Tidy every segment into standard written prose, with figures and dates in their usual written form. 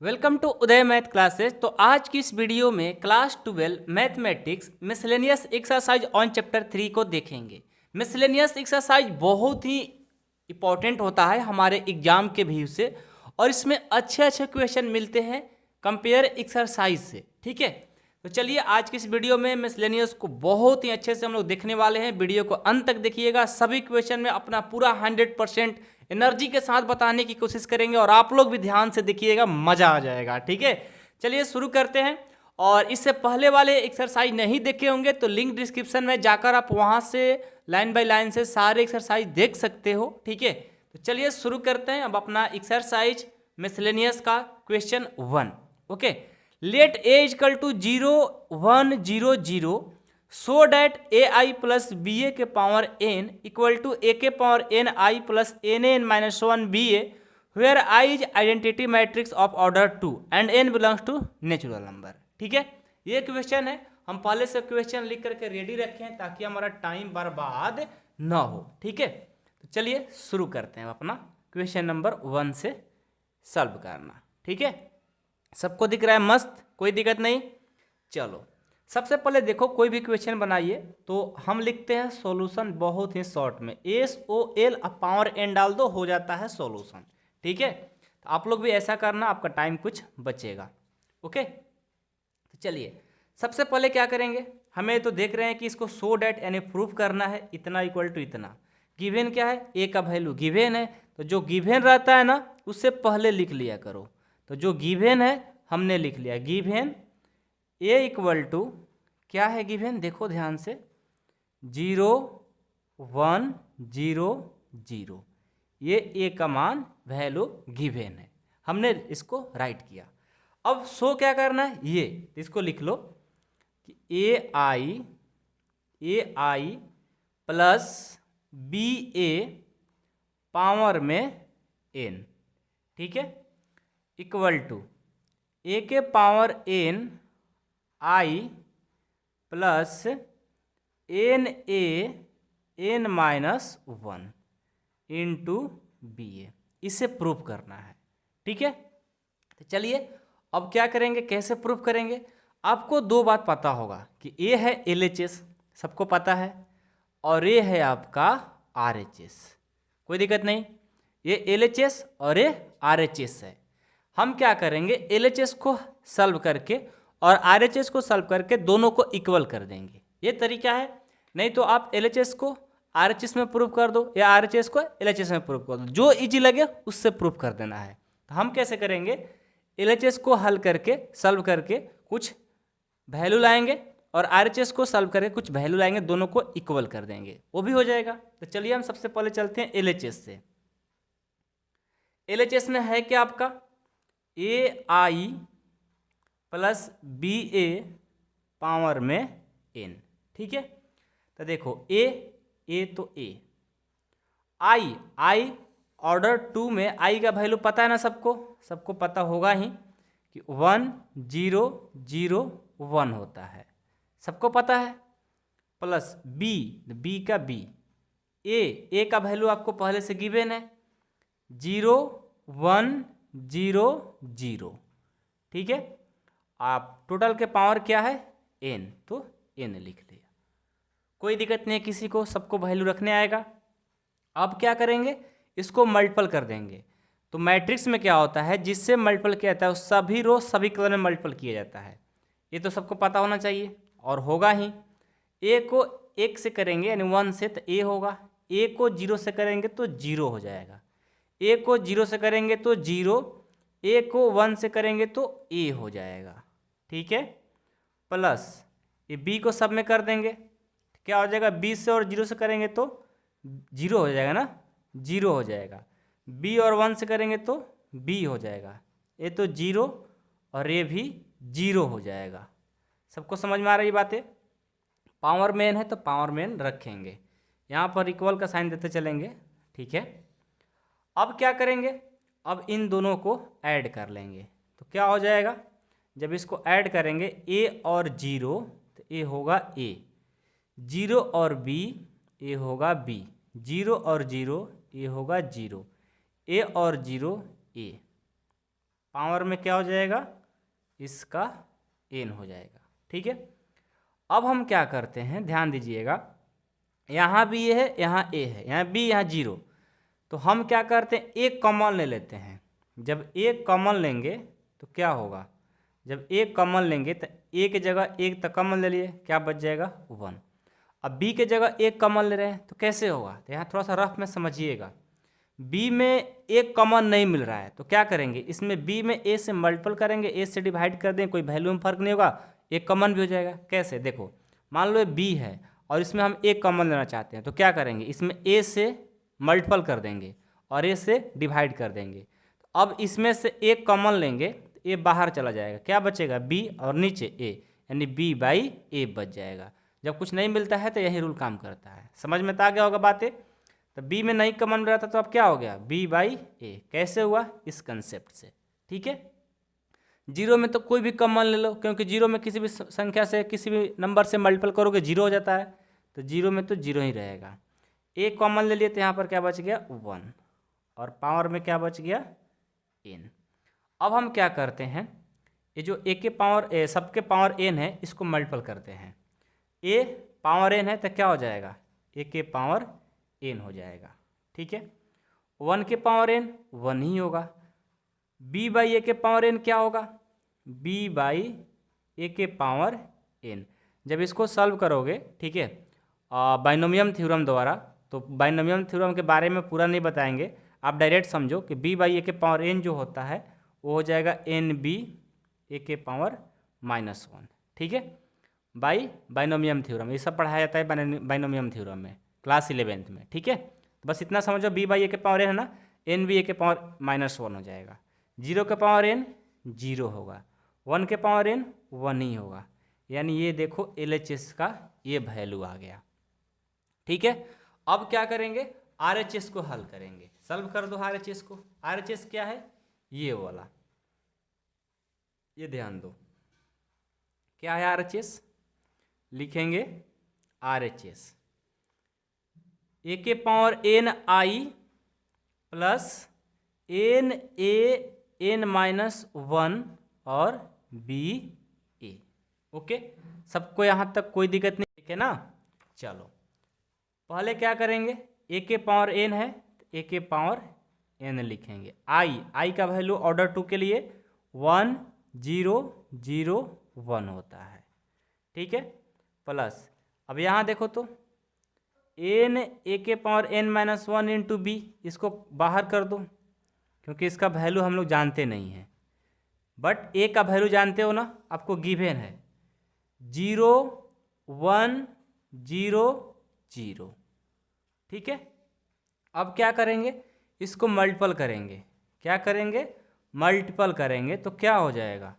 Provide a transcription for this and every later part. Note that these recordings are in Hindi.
Welcome to Uday math classes. तो आज की इस वीडियो में class 12 mathematics miscellaneous exercise on chapter 3 को देखेंगे। मिसलेनियस एक्सरसाइज बहुत ही इम्पोर्टेंट होता है हमारे एग्जाम के व्यू से, और इसमें अच्छे अच्छे क्वेश्चन मिलते हैं कंपेयर एक्सरसाइज से। ठीक है, तो चलिए आज की इस वीडियो में मिसलेनियस को बहुत ही अच्छे से हम लोग देखने वाले हैं। वीडियो को अंत तक देखिएगा, सभी क्वेश्चन में अपना पूरा 100% एनर्जी के साथ बताने की कोशिश करेंगे, और आप लोग भी ध्यान से देखिएगा, मजा आ जाएगा। ठीक है, चलिए शुरू करते हैं। और इससे पहले वाले एक्सरसाइज नहीं देखे होंगे तो लिंक डिस्क्रिप्शन में जाकर आप वहां से लाइन बाय लाइन से सारे एक्सरसाइज देख सकते हो। ठीक है, तो चलिए शुरू करते हैं अब अपना एक्सरसाइज मिसलेनियस का question 1। Okay, let A equal to 0 1 0 0 so that A I plus B A के power N equal to A के power N I plus N N minus 1 B A, where I is identity matrix of order 2 and N belongs to natural number. ठीक है, ये क्वेश्चन है, हम पहले से क्वेश्चन लिख करके रेडी रखे हैं ताकि हमारा टाइम बर्बाद ना हो। ठीक है, तो चलिए शुरू करते हैं अपना क्वेश्चन नंबर 1 से सॉल्व करना। ठीक है, सबको दिख रहा है? मस्त, कोई दिक्कत नहीं। चलो सबसे पहले देखो, कोई भी क्वेश्चन बनाइए तो हम लिखते हैं सॉल्यूशन बहुत ही शॉर्ट में, SOL अब पावर एन डाल दो, हो जाता है सॉल्यूशन। ठीक है, तो आप लोग भी ऐसा करना, आपका टाइम कुछ बचेगा। ओके, तो चलिए सबसे पहले क्या करेंगे, हमें तो देख रहे हैं कि इसको सो डैट यानी प्रूफ करना है, इतना इक्वल टू इतना। गिवेन क्या है? ए का वैल्यू गिवेन है, तो जो गिवेन रहता है ना उससे पहले लिख लिया करो। तो जो गिवेन है हमने लिख लिया, गिवेन ए इक्वल टू क्या है गिवेन, देखो ध्यान से, 0 1 0 0, ये ए का मान वैल्यू गिवेन है, हमने इसको राइट किया। अब सो क्या करना है, ये इसको लिख लो कि A I plus B A power में एन, ठीक है, इक्वल टू ए के power N I plus N A N minus 1 into B A, इसे प्रूफ करना है। ठीक है, तो चलिए अब क्या करेंगे, कैसे प्रूफ करेंगे। आपको दो बात पता होगा कि ए है LHS, सबको पता है, और ये है आपका RHS, कोई दिक्कत नहीं। ये LHS और ये RHS है। हम क्या करेंगे, LHS को सॉल्व करके और RHS को सॉल्व करके दोनों को इक्वल कर देंगे, ये तरीका है। नहीं तो आप LHS को RHS में प्रूफ कर दो या RHS को LHS में प्रूफ कर दो, जो इजी लगे उससे प्रूफ कर देना है। तो हम कैसे करेंगे, LHS को हल करके सॉल्व करके कुछ वैल्यू लाएंगे और RHS को सॉल्व करके कुछ वैल्यू लाएंगे, दोनों को इक्वल कर देंगे, वो भी हो जाएगा। तो चलिए हम सबसे पहले चलते हैं LHS से। LHS में है क्या आपका, ए I plus B A power में एन। ठीक है, तो देखो ए तो ए, आई ऑर्डर 2 में आई का वैल्यू पता है ना, सबको पता होगा ही कि 1 0 0 1 होता है, सबको पता है। प्लस बी का बी, ए का वैल्यू आपको पहले से गिवन है, 0 1 0 0। ठीक है, आप टोटल के पावर क्या है n, तो n लिख लिया, कोई दिक्कत नहीं है किसी को, सबको वैल्यू रखने आएगा। अब क्या करेंगे, इसको मल्टीपल कर देंगे। तो मैट्रिक्स में क्या होता है, जिससे मल्टीपल किया जाता है सभी रो सभी कलर में मल्टीपल किया जाता है, ये तो सबको पता होना चाहिए और होगा ही। ए को 1 से करेंगे यानी 1 से तो ए होगा, ए को 0 से करेंगे तो 0 हो जाएगा, ए को 0 से करेंगे तो 0, ए को 1 से करेंगे तो ए हो जाएगा। ठीक है, प्लस ये बी को सब में कर देंगे, क्या हो जाएगा, 20 से और 0 से करेंगे तो 0 हो जाएगा ना, 0 हो जाएगा। बी और 1 से करेंगे तो बी हो जाएगा, ये तो 0 और ये भी 0 हो जाएगा। सबको समझ में आ रही बातें? पावर मेन है तो पावर मेन रखेंगे, यहाँ पर इक्वल का साइन देते चलेंगे। ठीक है, अब क्या करेंगे, अब इन दोनों को ऐड कर लेंगे, तो क्या हो जाएगा, जब इसको ऐड करेंगे ए और 0 तो ए होगा ए, 0 और बी ए होगा बी, 0 और 0 ए होगा 0, ए और 0 ए। पावर में क्या हो जाएगा, इसका n हो जाएगा। ठीक है, अब हम क्या करते हैं, ध्यान दीजिएगा, यहाँ भी ये है, यहाँ a है, यहाँ b, यहाँ 0, तो हम क्या करते हैं, एक कॉमन ले लेते हैं। जब एक कॉमन लेंगे तो क्या होगा, जब एक कॉमन लेंगे तो a की जगह एक तक कॉमन ले लिए, क्या बच जाएगा 1। अब b के जगह एक कॉमन ले रहे हैं तो कैसे होगा, तो यहाँ थोड़ा सा रफ में समझिएगा। b में एक कॉमन नहीं मिल रहा है तो क्या करेंगे, इसमें b में a से मल्टीपल करेंगे, a से डिवाइड कर दें, कोई वैल्यू में फर्क नहीं होगा, एक कॉमन भी हो जाएगा। कैसे, देखो मान लो b है और इसमें हम एक कॉमन लेना चाहते हैं तो क्या करेंगे, इसमें a से मल्टीपल कर देंगे और a से डिवाइड कर देंगे। तो अब इसमें से एक कॉमन लेंगे तो a बाहर चला जाएगा, क्या बचेगा b और नीचे a, यानी b/a बच जाएगा। जब कुछ नहीं मिलता है तो यही रूल काम करता है। समझ में तो आ गया होगा बातें। तो b में नहीं कॉमन रहा था तो अब क्या हो गया, b/a। कैसे हुआ, इस कंसेप्ट से। ठीक है, 0 में तो कोई भी कॉमन ले लो, क्योंकि 0 में किसी भी संख्या से, किसी भी नंबर से मल्टीपल करोगे 0 हो जाता है, तो 0 में तो 0 ही रहेगा। एक कॉमन ले लिए तो यहाँ पर क्या बच गया 1, और पावर में क्या बच गया n। अब हम क्या करते हैं, ये जो a के पावर सबके पावर n है, इसको मल्टीपल करते हैं। a पावर n है तो क्या हो जाएगा, a के पावर n हो जाएगा। ठीक है, 1 के पावर n 1 ही होगा। b/a के पावर n क्या होगा, b/a के पावर n। जब इसको सॉल्व करोगे, ठीक है, बाइनोमियम थ्योरम द्वारा, तो बाइनोमियम थ्योरम के बारे में पूरा नहीं बताएंगे, आप डायरेक्ट समझो कि b/a के पावर n जो होता है वो हो जाएगा nb/a के पावर -1। ठीक है, बाइनोमियम थ्योरम, ये सब पढ़ाया जाता है बाइनोमियम थ्योरम में क्लास 11th में। ठीक है, तो बस इतना समझो, b/a के पावर n है ना, nb/a के पावर -1 हो जाएगा। 0 के पावर n 0 होगा, 1 के पावर n 1 ही होगा, यानी ये देखो LHS का ये वैल्यू आ गया। ठीक है, अब क्या करेंगे, RHS को हल करेंगे। सॉल्व कर दो RHS को। RHS क्या है, ये वाला, ये ध्यान दो, क्या है RHS, लिखेंगे RHS a के पावर ni प्लस n/1 और b/a। ओके, सबको यहाँ तक कोई दिक्कत नहीं, ठीक है ना। चलो पहले क्या करेंगे, a के पावर n है तो a के पावर n लिखेंगे। i का वैल्यू ऑर्डर 2 के लिए 1 0 0 1 होता है। ठीक है, प्लस अब यहाँ देखो तो n a के पावर n-1 इंटू b, इसको बाहर कर दो क्योंकि इसका वैल्यू हम लोग जानते नहीं हैं, बट a का वैल्यू जानते हो ना, आपको गिवन है 0 1 0 0। ठीक है, अब क्या करेंगे, इसको मल्टीपल करेंगे। क्या करेंगे, मल्टीपल करेंगे तो क्या हो जाएगा,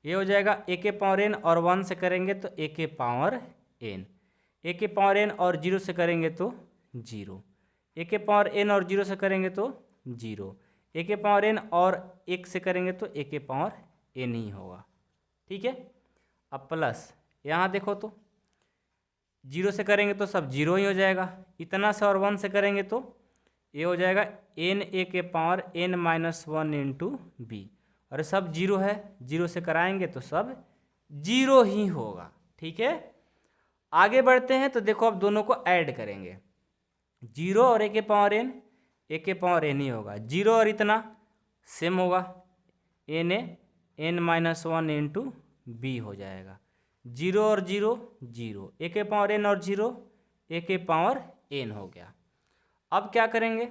ये हो जाएगा a के पावर n और 1 से करेंगे तो a के पावर n, a के पावर n और 0 से करेंगे तो 0, a के पावर n और 0 से करेंगे तो 0, a के पावर n और 1 से करेंगे तो a के पावर n ही होगा। ठीक है, अब प्लस यहाँ देखो तो 0 से करेंगे तो सब 0 ही हो जाएगा, इतना से और 1 से करेंगे तो ये हो जाएगा n a के पावर n-1 इंटू b, और सब 0 है, 0 से कराएंगे तो सब 0 ही होगा। ठीक है, आगे बढ़ते हैं तो देखो अब दोनों को ऐड करेंगे, 0 और a के पावर n, a के पावर n ही होगा, 0 और इतना सेम होगा, n-1 इंटू b हो जाएगा, 0 और 0 0, a के पावर n और 0 a के पावर n हो गया। अब क्या करेंगे,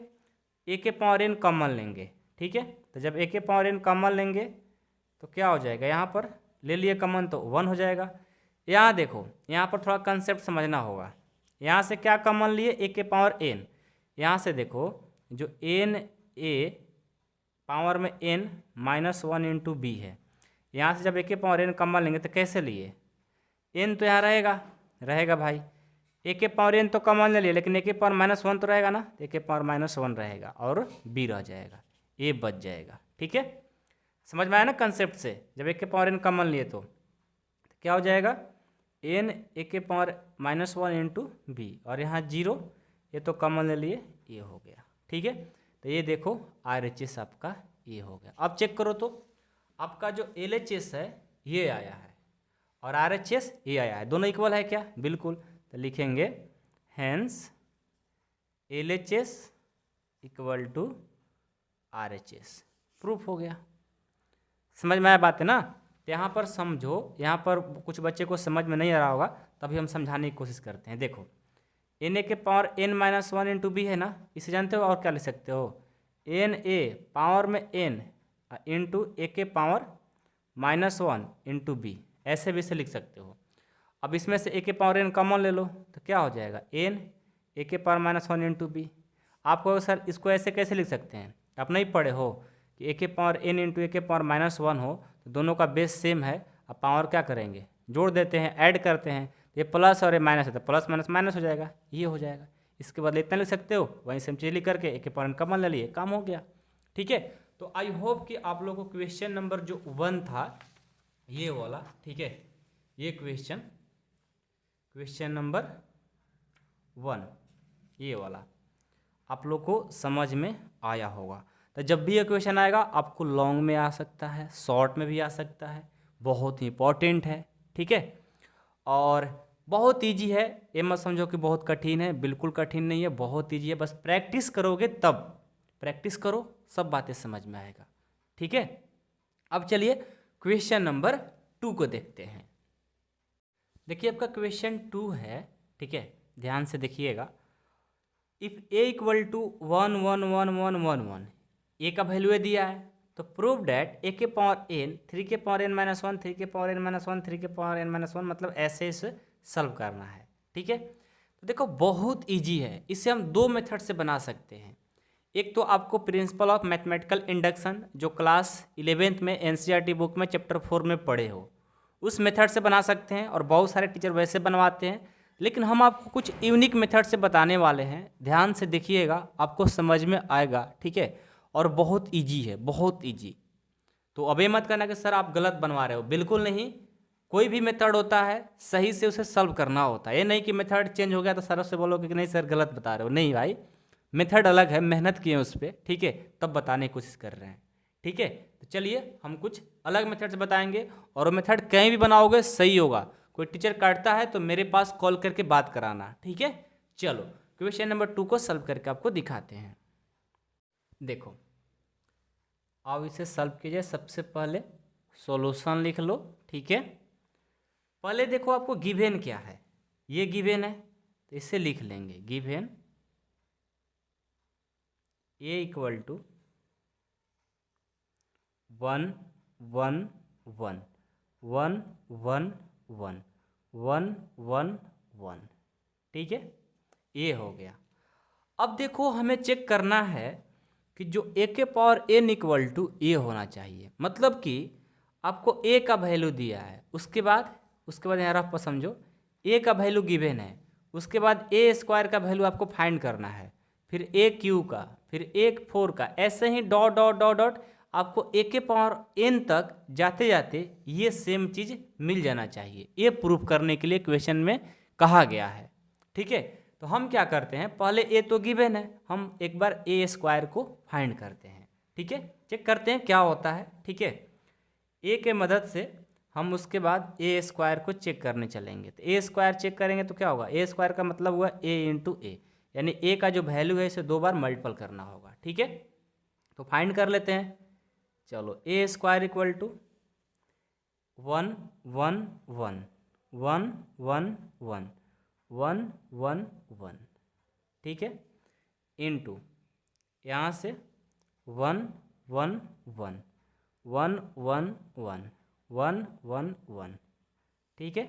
a के पावर n कॉमन लेंगे। ठीक है, तो जब a के पावर n कॉमन लेंगे तो क्या हो जाएगा, यहाँ पर ले लिए कॉमन तो 1 हो जाएगा। यहाँ देखो, यहाँ पर थोड़ा कंसेप्ट समझना होगा, यहाँ से क्या कॉमन लिए, a के पावर n, यहाँ से देखो जो n a पावर में n-1 इंटू b है, यहाँ से जब a के पावर n कॉमन लेंगे तो कैसे लिए, n तो यहाँ रहेगा भाई, a के पावर n तो कॉमन ले लिए लेकिन a के पावर -1 तो रहेगा ना, a के पावर -1 रहेगा और b रह जाएगा, a बच जाएगा। ठीक है, समझ में आया ना कंसेप्ट से, जब a के पावर n कॉमन लिए तो क्या हो जाएगा, n a के पावर -1 इंटू b, और यहाँ 0, ये तो कॉमन ले लिए, ये हो गया। ठीक है, तो ये देखो RHS आपका ये हो गया। अब चेक करो तो आपका जो LHS है ये आया है और RHS ये आया है, दोनों इक्वल है क्या? बिल्कुल। तो लिखेंगे hence LHS equal to RHS। Proof हो गया। समझ में आया बात है ना? तो यहाँ पर समझो, यहाँ पर कुछ बच्चे को समझ में नहीं आ रहा होगा, तभी हम समझाने की कोशिश करते हैं। देखो Na के पावर n-1 इंटू बी है ना, इसे जानते हो? और क्या लिख सकते हो? Na पावर में n इंटू ए के पावर -1 इंटू बी, ऐसे भी इसे लिख सकते हो। अब इसमें से ए के पावर n कॉमन ले लो तो क्या हो जाएगा? n ए के पावर -1 इंटू बी। आपको सर इसको ऐसे कैसे लिख सकते हैं? आप नहीं पढ़े हो कि ए के पावर n इंटू ए के पावर -1 हो तो दोनों का बेस सेम है, अब पावर क्या करेंगे? जोड़ देते हैं, ऐड करते हैं, ये प्लस और ये माइनस है तो प्लस माइनस माइनस हो जाएगा, ये हो जाएगा। इसके बदले इतना लिख सकते हो, वहीं सेम चीज लिख करके ए के पावर n कॉमन ले लिए, काम हो गया। ठीक है, तो आई होप कि आप लोगों को क्वेश्चन नंबर जो 1 था ये वाला, ठीक है, ये क्वेश्चन नंबर 1 ये वाला आप लोग को समझ में आया होगा। तो जब भी ये क्वेश्चन आएगा आपको लॉन्ग में आ सकता है, शॉर्ट में भी आ सकता है, बहुत ही इंपॉर्टेंट है। ठीक है, और बहुत ईजी है, ये मत समझो कि बहुत कठिन है, बिल्कुल कठिन नहीं है, बहुत ईजी है। बस प्रैक्टिस करोगे, तब प्रैक्टिस करो, सब बातें समझ में आएगा। ठीक है, अब चलिए क्वेश्चन नंबर 2 को देखते हैं। देखिए आपका क्वेश्चन 2 है, ठीक है, ध्यान से देखिएगा। इफ a इक्वल टू 1 1 1 1 1 1, ए का वैल्यू दिया है तो प्रूव डैट ए के पावर n 3 के पावर n-1 3 के पावर n-1 3 के पावर n-1, मतलब ऐसे इसे सॉल्व करना है। ठीक है, तो देखो बहुत इजी है, इसे हम 2 मेथड से बना सकते हैं। एक तो आपको प्रिंसिपल ऑफ मैथमेटिकल इंडक्शन जो क्लास 11th में NCERT बुक में चैप्टर 4 में पढ़े हो, उस मेथड से बना सकते हैं, और बहुत सारे टीचर वैसे बनवाते हैं, लेकिन हम आपको कुछ यूनिक मेथड से बताने वाले हैं। ध्यान से देखिएगा, आपको समझ में आएगा। ठीक है, और बहुत इजी है, बहुत इजी। तो अब ये मत करना कि सर आप गलत बनवा रहे हो, बिल्कुल नहीं। कोई भी मेथड होता है सही से उसे सॉल्व करना होता है, ये नहीं कि मेथड चेंज हो गया तो सर से बोलोगे कि नहीं सर गलत बता रहे हो। नहीं भाई, मेथड अलग है, मेहनत किए उस पर, ठीक है, तब बताने की कोशिश कर रहे हैं। ठीक है, तो चलिए हम कुछ अलग मेथड से बताएंगे, और वो मेथड कहीं भी बनाओगे सही होगा। कोई टीचर काटता है तो मेरे पास कॉल करके बात कराना। ठीक है, चलो क्वेश्चन नंबर 2 को सॉल्व करके आपको दिखाते हैं। देखो अब इसे सॉल्व कीजिए। सबसे पहले सॉल्यूशन लिख लो। ठीक है, पहले देखो आपको गिवन क्या है, ये गिवन है तो इसे लिख लेंगे। Given A equal to 1 1 1 1 1 1 1 1 1। ठीक है, ये हो गया। अब देखो हमें चेक करना है कि जो ए के पावर n इक्वल टू ए होना चाहिए, मतलब कि आपको a का वैल्यू दिया है, उसके बाद यहाँ रफ पर समझो, a का वैल्यू गिवन है, उसके बाद a स्क्वायर का वैल्यू आपको फाइंड करना है, फिर a क्यू का, फिर a 4 का, ऐसे ही डॉट डॉट डॉट डॉट आपको a के पावर n तक जाते जाते ये सेम चीज़ मिल जाना चाहिए। ये प्रूफ करने के लिए क्वेश्चन में कहा गया है। ठीक है, तो हम क्या करते हैं, पहले a तो गिवन है, हम एक बार a स्क्वायर को फाइंड करते हैं। ठीक है, चेक करते हैं क्या होता है। ठीक है, a के मदद से हम उसके बाद a स्क्वायर को चेक करने चलेंगे। तो a स्क्वायर चेक करेंगे तो क्या होगा, a स्क्वायर का मतलब हुआ a इंटू ए, यानी a का जो वैल्यू है इसे 2 बार मल्टीपल करना होगा। ठीक है, तो फाइंड कर लेते हैं। चलो a स्क्वायर इक्वल टू 1 1 1 1 1 1 1 1 1, ठीक है, इंटू यहाँ से 1 1 1 1 1 1 1 1 1। ठीक है,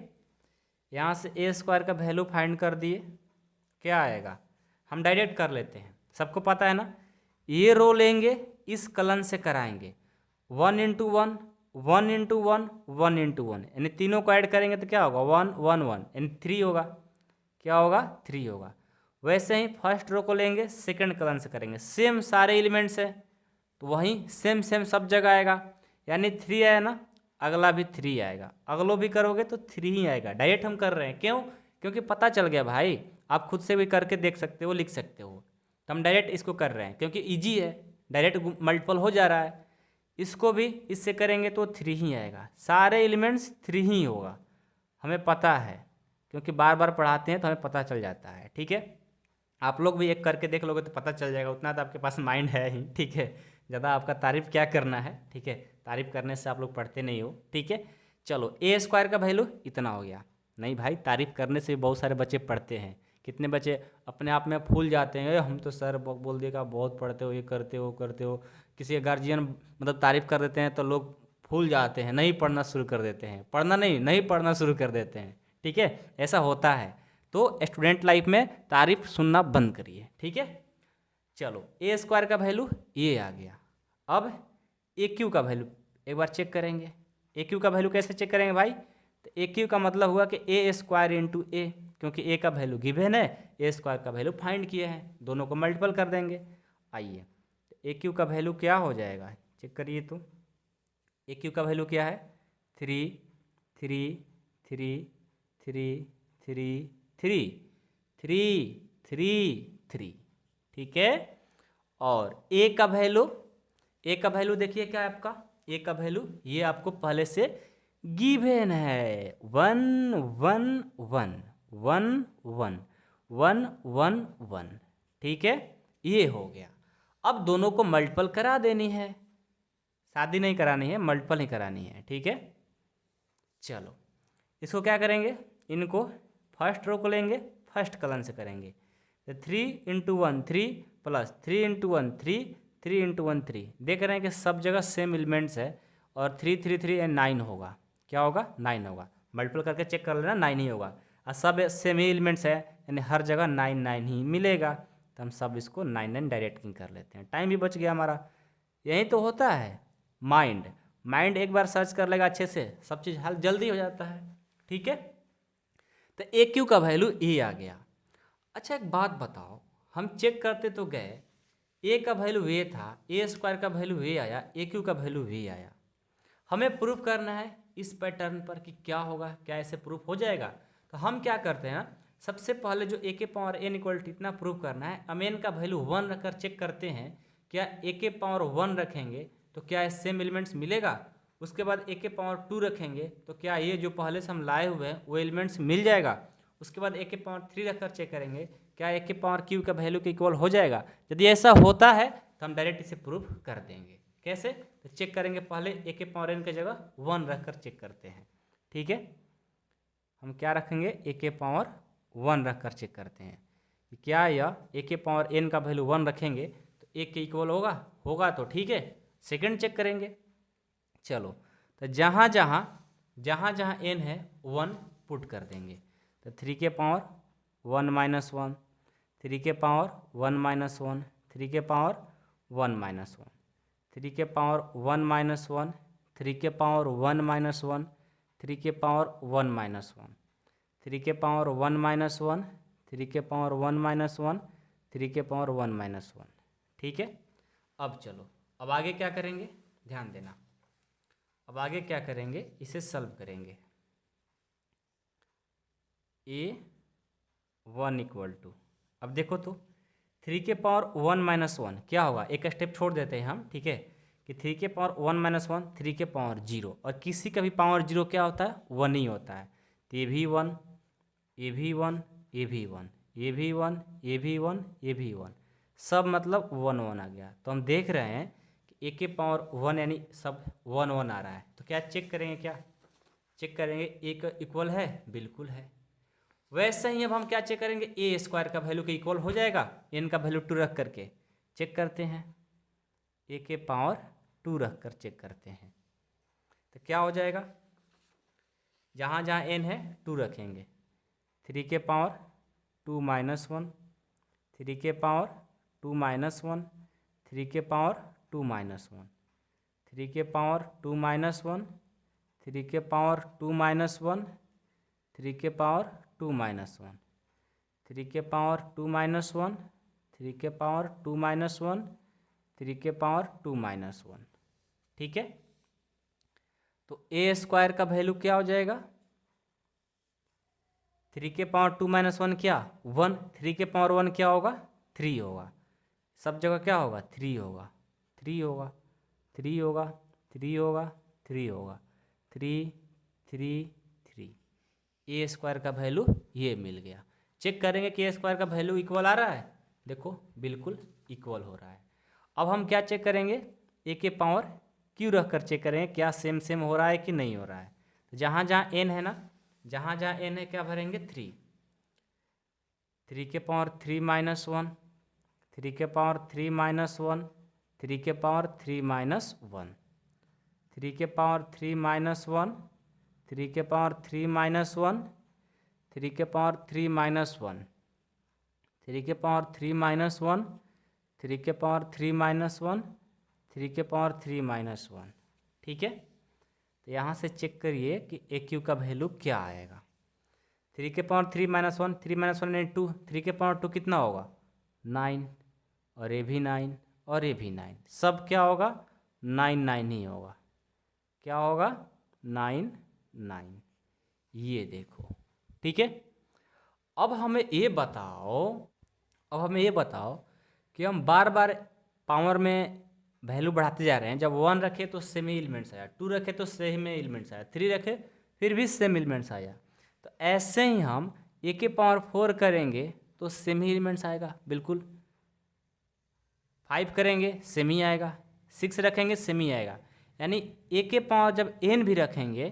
यहाँ से a स्क्वायर का वैल्यू फाइंड कर दिए, क्या आएगा, हम डायरेक्ट कर लेते हैं, सबको पता है ना। ये रो लेंगे, इस कलन से कराएंगे, 1 इंटू 1 1 इंटू 1 1 इंटू 1, यानी तीनों को ऐड करेंगे तो क्या होगा 1 1 1, यानी 3 होगा। क्या होगा, 3 होगा। वैसे ही फर्स्ट रो को लेंगे, सेकंड कलन से करेंगे, सेम सारे एलिमेंट्स है तो वहीं सेम सेम सब जगह आएगा, यानी 3 आया ना, अगला भी 3 आएगा, अगलो भी करोगे तो 3 ही आएगा। डायरेक्ट हम कर रहे हैं, क्यों, क्योंकि पता चल गया भाई, आप खुद से भी करके देख सकते हो, लिख सकते हो, तो हम डायरेक्ट इसको कर रहे हैं क्योंकि ईजी है, डायरेक्ट मल्टीपल हो जा रहा है। इसको भी इससे करेंगे तो 3 ही आएगा, सारे एलिमेंट्स 3 ही होगा, हमें पता है क्योंकि बार बार पढ़ाते हैं तो हमें पता चल जाता है। ठीक है, आप लोग भी एक करके देख लोगे तो पता चल जाएगा, उतना तो आपके पास माइंड है ही। ठीक है, ज़्यादा आपका तारीफ क्या करना है। ठीक है, तारीफ करने से आप लोग पढ़ते नहीं हो। ठीक है, चलो ए स्क्वायर का वैल्यू इतना हो गया। नहीं भाई, तारीफ करने से भी बहुत सारे बच्चे पढ़ते हैं। कितने बच्चे अपने आप में फूल जाते हैं, हम तो सर बोल देगा बहुत पढ़ते हो, ये करते हो करते हो। किसी गार्जियन मतलब तारीफ कर देते हैं तो लोग फूल जाते हैं, नहीं पढ़ना शुरू कर देते हैं, पढ़ना नहीं पढ़ना शुरू कर देते हैं। ठीक है, ऐसा होता है। तो स्टूडेंट लाइफ में तारीफ सुनना बंद करिए। ठीक है, चलो ए स्क्वायर का वैल्यू ये आ गया। अब ए क्यू का वैल्यू एक बार चेक करेंगे। ए क्यू का वैल्यू कैसे चेक करेंगे भाई? तो ए क्यू का मतलब हुआ कि ए स्क्वायर इंटू ए, क्योंकि ए का वैल्यू गिवन है, ए स्क्वायर का वैल्यू फाइंड किए हैं, दोनों को मल्टीपल कर देंगे। आइए, तो ए क्यू का वैल्यू क्या हो जाएगा, चेक करिए। तो ए क्यू का वैल्यू क्या है? 3 3 3 3 3 3 3 3 3। ठीक है, और ए का वैल्यू देखिए क्या है आपका, ए का वैल्यू ये आपको पहले से गिवन है, 1 1 1 1 1 1 1 1। ठीक है, ये हो गया। अब दोनों को मल्टीपल करा देनी है, शादी नहीं करानी है, मल्टीपल ही करानी है। ठीक है, चलो इसको क्या करेंगे, इनको फर्स्ट रो को लेंगे, फर्स्ट कॉलम से करेंगे। तो 3 × 1 3 प्लस 3 × 1 3 3 × 1 3। देख रहे हैं कि सब जगह सेम एलिमेंट्स है, और 3 3 3 9 होगा। क्या होगा? 9 होगा। मल्टीपल करके चेक कर लेना, 9 ही होगा। और सब सेम ही एलिमेंट्स है, यानी हर जगह 9 9 ही मिलेगा। तो हम सब इसको 9 9 डायरेक्ट कर लेते हैं, टाइम भी बच गया हमारा। यही तो होता है माइंड एक बार सर्च कर लेगा अच्छे से, सब चीज़ हल जल्दी हो जाता है। ठीक है, तो ए क्यू का वैल्यू ए आ गया। अच्छा एक बात बताओ, हम चेक करते तो गए, ए का वैल्यू ए था, ए स्क्वायर का वैल्यू ए आया, ए क्यू का वैल्यू ए आया। हमें प्रूफ करना है इस पैटर्न पर कि क्या होगा, क्या ऐसे प्रूफ हो जाएगा? तो हम क्या करते हैं, सबसे पहले जो ए के पावर एन इक्वल इतना प्रूफ करना है, हम एन का वैल्यू 1 रखकर चेक करते हैं। क्या ए के पावर 1 रखेंगे तो क्या सेम एलिमेंट्स मिलेगा? उसके बाद ए के पावर 2 रखेंगे तो क्या ये जो पहले से हम लाए हुए हैं वो एलिमेंट्स मिल जाएगा? उसके बाद ए के पावर 3 रखकर चेक करेंगे, क्या ए के पावर क्यू का वैल्यू के इक्वल हो जाएगा? यदि ऐसा होता है तो हम डायरेक्ट इसे प्रूफ कर देंगे। कैसे? तो चेक करेंगे, पहले ए के पावर एन की जगह 1 रखकर चेक करते हैं। ठीक है, हम क्या रखेंगे, ए के पावर 1 रखकर चेक करते हैं। क्या यह ए के पावर एन का वैल्यू 1 रखेंगे तो ए के इक्वल होगा तो ठीक है। सेकंड चेक करेंगे, चलो तो जहाँ जहाँ एन है 1 पुट कर देंगे। तो 3 के पावर 1 - 1, 3 के पावर 1 - 1, 3 के पावर 1 - 1, 3 के पावर 1 - 1, 3 के पावर 1 - 1, 3 के पावर 1 - 1, 3 के पावर 1 - 1, 3 के पावर 1 - 1, 3 के पावर 1 - 1। ठीक है, अब चलो अब आगे क्या करेंगे, ध्यान देना। अब आगे क्या करेंगे, इसे सॉल्व करेंगे। A1 = अब देखो तो 3 के पावर 1 - 1 क्या होगा, एक स्टेप छोड़ देते हैं हम। ठीक है, कि 3 के पावर 1 - 1 3 के पावर 0, और किसी का भी पावर 0 क्या होता है, 1 ही होता है। तो ये भी 1, ये भी 1, ये भी 1, ये भी 1, ये भी 1, ये भी 1, सब मतलब 1 1 आ गया। तो हम देख रहे हैं कि ए के पावर 1 यानी सब 1 1 आ रहा है। तो क्या चेक करेंगे, क्या चेक करेंगे, ए का इक्वल है, बिल्कुल है। वैसे ही अब हम क्या चेक करेंगे, ए स्क्वायर का वैल्यू के इक्वल हो जाएगा, एन का वैल्यू 2 रख करके चेक करते हैं, ए के पावर 2 रख कर चेक करते हैं। तो क्या हो जाएगा, जहाँ जहाँ एन है 2 रखेंगे। 3 के पावर 2 - 1, 3 के पावर 2 - 1, 3 के पावर 2 - 1, 3 के पावर 2 - 1, 3 के पावर 2 - 1, 3 के पावर 2 - 1, 3 के पावर 2 - 1, 3 के पावर 2 - 1, 3 के पावर 2 - 1। ठीक है, तो ए स्क्वायर का वैल्यू क्या हो जाएगा, 3 के पावर 2 - 1 क्या 1, 3 के पावर 1 क्या होगा 3 होगा, सब जगह क्या होगा 3 होगा, 3 होगा, 3 होगा, 3 होगा, 3 होगा, 3 3 3, ए स्क्वायर का वैल्यू ये मिल गया। चेक करेंगे कि ए स्क्वायर का वैल्यू इक्वल आ रहा है, देखो बिल्कुल इक्वल हो रहा है। अब हम क्या चेक करेंगे, ए के पावर क्यू रख कर चेक करेंगे क्या सेम सेम हो रहा है कि नहीं हो रहा है। तो जहाँ जहाँ एन है ना, जहाँ जहाँ एन है क्या भरेंगे 3, 3 के पावर 3 माइनस 1, 3 के पावर 3 माइनस 1, 3 के पावर 3 माइनस 1, 3 के पावर 3 माइनस 1, 3 के पावर 3 माइनस 1, 3 के पावर 3 माइनस 1, 3 के पावर 3 माइनस 1, 3 के पावर 3 माइनस 1, 3 के पावर 3 माइनस 1। ठीक है, तो यहाँ से चेक करिए कि ए क्यू का वैल्यू क्या आएगा। 3 के पावर 3 माइनस 1, 3 माइनस 1 इंटू 3 के पावर 2 कितना होगा 9, और ये भी 9 और ये भी 9, सब क्या होगा 9 9 ही होगा। क्या होगा 9 9, ये देखो। ठीक है, अब हमें ये बताओ कि हम बार बार पावर में वैल्यू बढ़ाते जा रहे हैं। जब 1 रखे तो सेम ही एलिमेंट्स आया, 2 रखे तो सेम ही एलिमेंट्स आया, 3 रखे फिर भी सेम एलिमेंट्स आया। तो ऐसे ही हम ए के पावर 4 करेंगे तो सेम ही एलिमेंट्स आएगा बिल्कुल, 5 करेंगे सेम ही आएगा, 6 रखेंगे सेम ही आएगा। यानी ए के पावर जब एन भी रखेंगे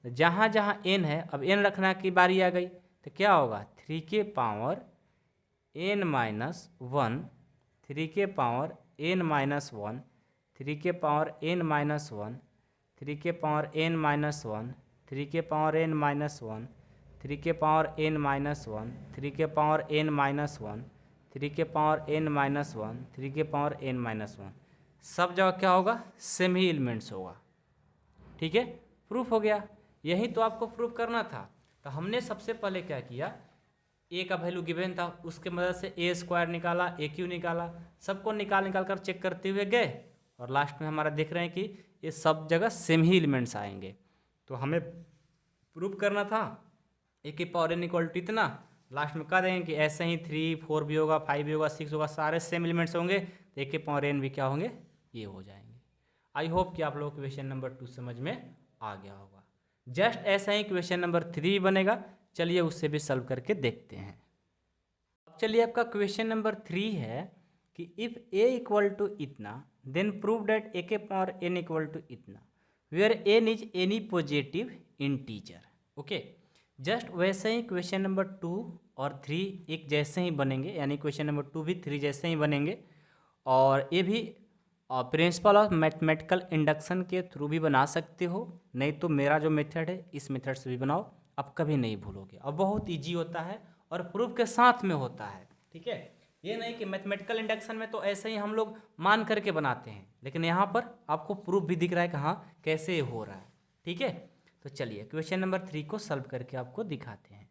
तो जहाँ जहाँ एन है, अब एन रखना की बारी आ गई तो क्या होगा 3 के पावर एन माइनस 1, 3 के पावर एन माइनस 1, 3 के पावर एन माइनस 1, 3 के पावर एन माइनस 1, 3 के पावर एन माइनस 1, 3 के पावर एन माइनस 1, 3 के पावर एन माइनस 1, 3 के पावर एन माइनस 1, 3 के पावर एन माइनस 1, सब जगह क्या होगा सेम ही एलिमेंट्स होगा। ठीक है, प्रूफ हो गया। यही तो आपको प्रूफ करना था। तो हमने सबसे पहले क्या किया, ए का वैल्यू गिवन था, उसके मदद से ए स्क्वायर निकाला, ए क्यू निकाला, सबको निकाल कर चेक करते हुए गए, और लास्ट में हमारा देख रहे हैं कि ये सब जगह सेम ही एलिमेंट्स आएंगे। तो हमें प्रूफ करना था ए की पावर एन इक्वल टू इतना, लास्ट में कह देंगे कि ऐसे ही 3 4 भी होगा, 5 भी होगा, 6 होगा, सारे सेम एलिमेंट्स होंगे, तो ए के पावर एन भी क्या होंगे ये हो जाएंगे। आई होप कि आप लोगों को क्वेश्चन नंबर 2 समझ में आ गया होगा। जस्ट ऐसा ही क्वेश्चन नंबर 3 बनेगा, चलिए उससे भी सॉल्व करके देखते हैं। अब चलिए आपका क्वेश्चन नंबर 3 है कि इफ ए इक्वल टू इतना देन प्रूव डेट ए के पावर एन इक्वल टू इतना where n is any positive integer. Okay, just वैसे ही क्वेश्चन नंबर 2 और 3 एक जैसे ही बनेंगे, यानी क्वेश्चन नंबर 2 भी 3 जैसे ही बनेंगे, और ये भी प्रिंसिपल ऑफ मैथमेटिकल इंडक्शन के थ्रू भी बना सकते हो, नहीं तो मेरा जो मेथड है इस मेथड से भी बनाओ, आप कभी नहीं भूलोगे। और बहुत इजी होता है और प्रूफ के साथ में होता है। ठीक है, ये नहीं कि मैथमेटिकल इंडक्शन में तो ऐसे ही हम लोग मान करके बनाते हैं, लेकिन यहाँ पर आपको प्रूफ भी दिख रहा है कि हाँ कैसे हो रहा है। ठीक है, तो चलिए क्वेश्चन नंबर 3 को सॉल्व करके आपको दिखाते हैं।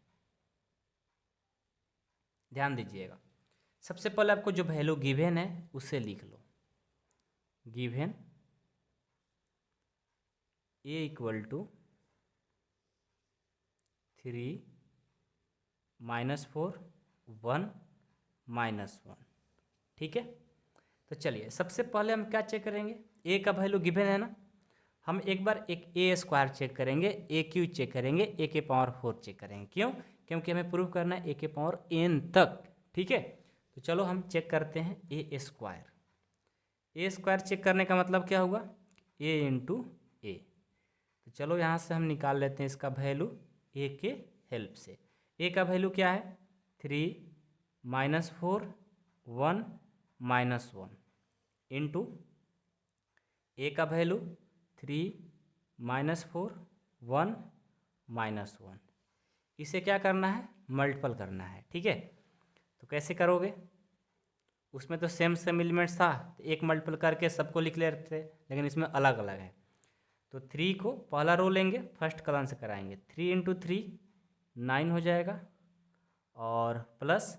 ध्यान दीजिएगा, सबसे पहले आपको जो वैल्यू गिवन है उसे लिख लो। Given A equal to 3 minus 4 1 minus 1। ठीक है, तो चलिए सबसे पहले हम क्या चेक करेंगे, ए का वैल्यू गिवन है ना, हम एक बार एक ए स्क्वायर चेक करेंगे, ए क्यू चेक करेंगे, ए के पावर 4 चेक करेंगे। क्यों? क्योंकि हमें प्रूव करना है ए के पावर एन तक। ठीक है, तो चलो हम चेक करते हैं ए स्क्वायर। ए स्क्वायर चेक करने का मतलब क्या हुआ, ए इंटू ए। तो चलो यहाँ से हम निकाल लेते हैं इसका वैल्यू ए के हेल्प से। ए का वैल्यू क्या है 3 माइनस 4 1 माइनस 1 इंटू ए का वैल्यू 3 माइनस 4 1 माइनस 1। इसे क्या करना है, मल्टीपल करना है। ठीक है, तो कैसे करोगे, उसमें तो सेम एलिमेंट्स था तो एक मल्टीपल करके सबको लिख लेते थे, लेकिन इसमें अलग अलग है। तो 3 को पहला रो लेंगे, फर्स्ट कॉलम से कराएंगे, 3 इंटू 3 9 हो जाएगा, और प्लस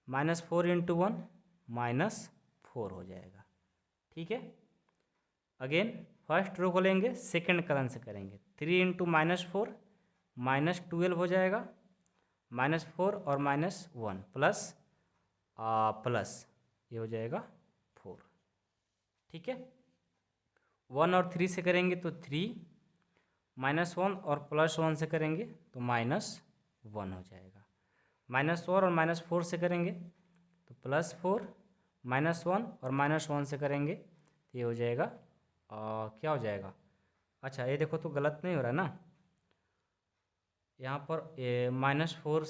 माइनस 4 इंटू 1 माइनस 4 हो जाएगा। ठीक है, अगेन फर्स्ट रो को लेंगे, सेकेंड कॉलम से करेंगे, 3 इंटू माइनस 4 माइनस 12 हो जाएगा, माइनस 4 और माइनस 1 प्लस प्लस ये हो जाएगा 4। ठीक है, 1 और 3 से करेंगे तो 3, -1 और +1 से करेंगे तो -1 हो जाएगा। -4 और -4 से करेंगे तो +4, -1 और -1 से करेंगे तो ये हो जाएगा क्या हो जाएगा। अच्छा ये देखो तो गलत नहीं हो रहा ना, यहाँ पर -4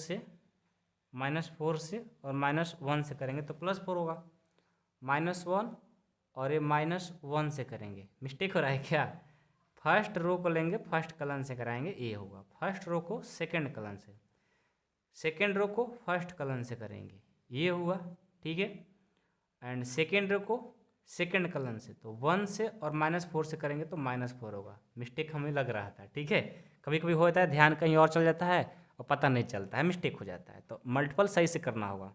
से और -1 से करेंगे तो +4 होगा। -1 और ये -1 से करेंगे, मिस्टेक हो रहा है क्या। फर्स्ट रो को लेंगे, फर्स्ट कॉलम से कराएंगे, ये होगा। फर्स्ट रो को सेकंड कॉलम से, सेकंड रो को फर्स्ट कॉलम से करेंगे, ये हुआ। ठीक है, एंड सेकंड रो को सेकंड कॉलम से, तो 1 से और -4 से करेंगे तो -4 होगा। मिस्टेक हमें लग रहा था। ठीक है, कभी कभी होता है ध्यान कहीं और चल जाता है और पता नहीं चलता है, मिस्टेक हो जाता है, तो मल्टीपल सही से करना होगा।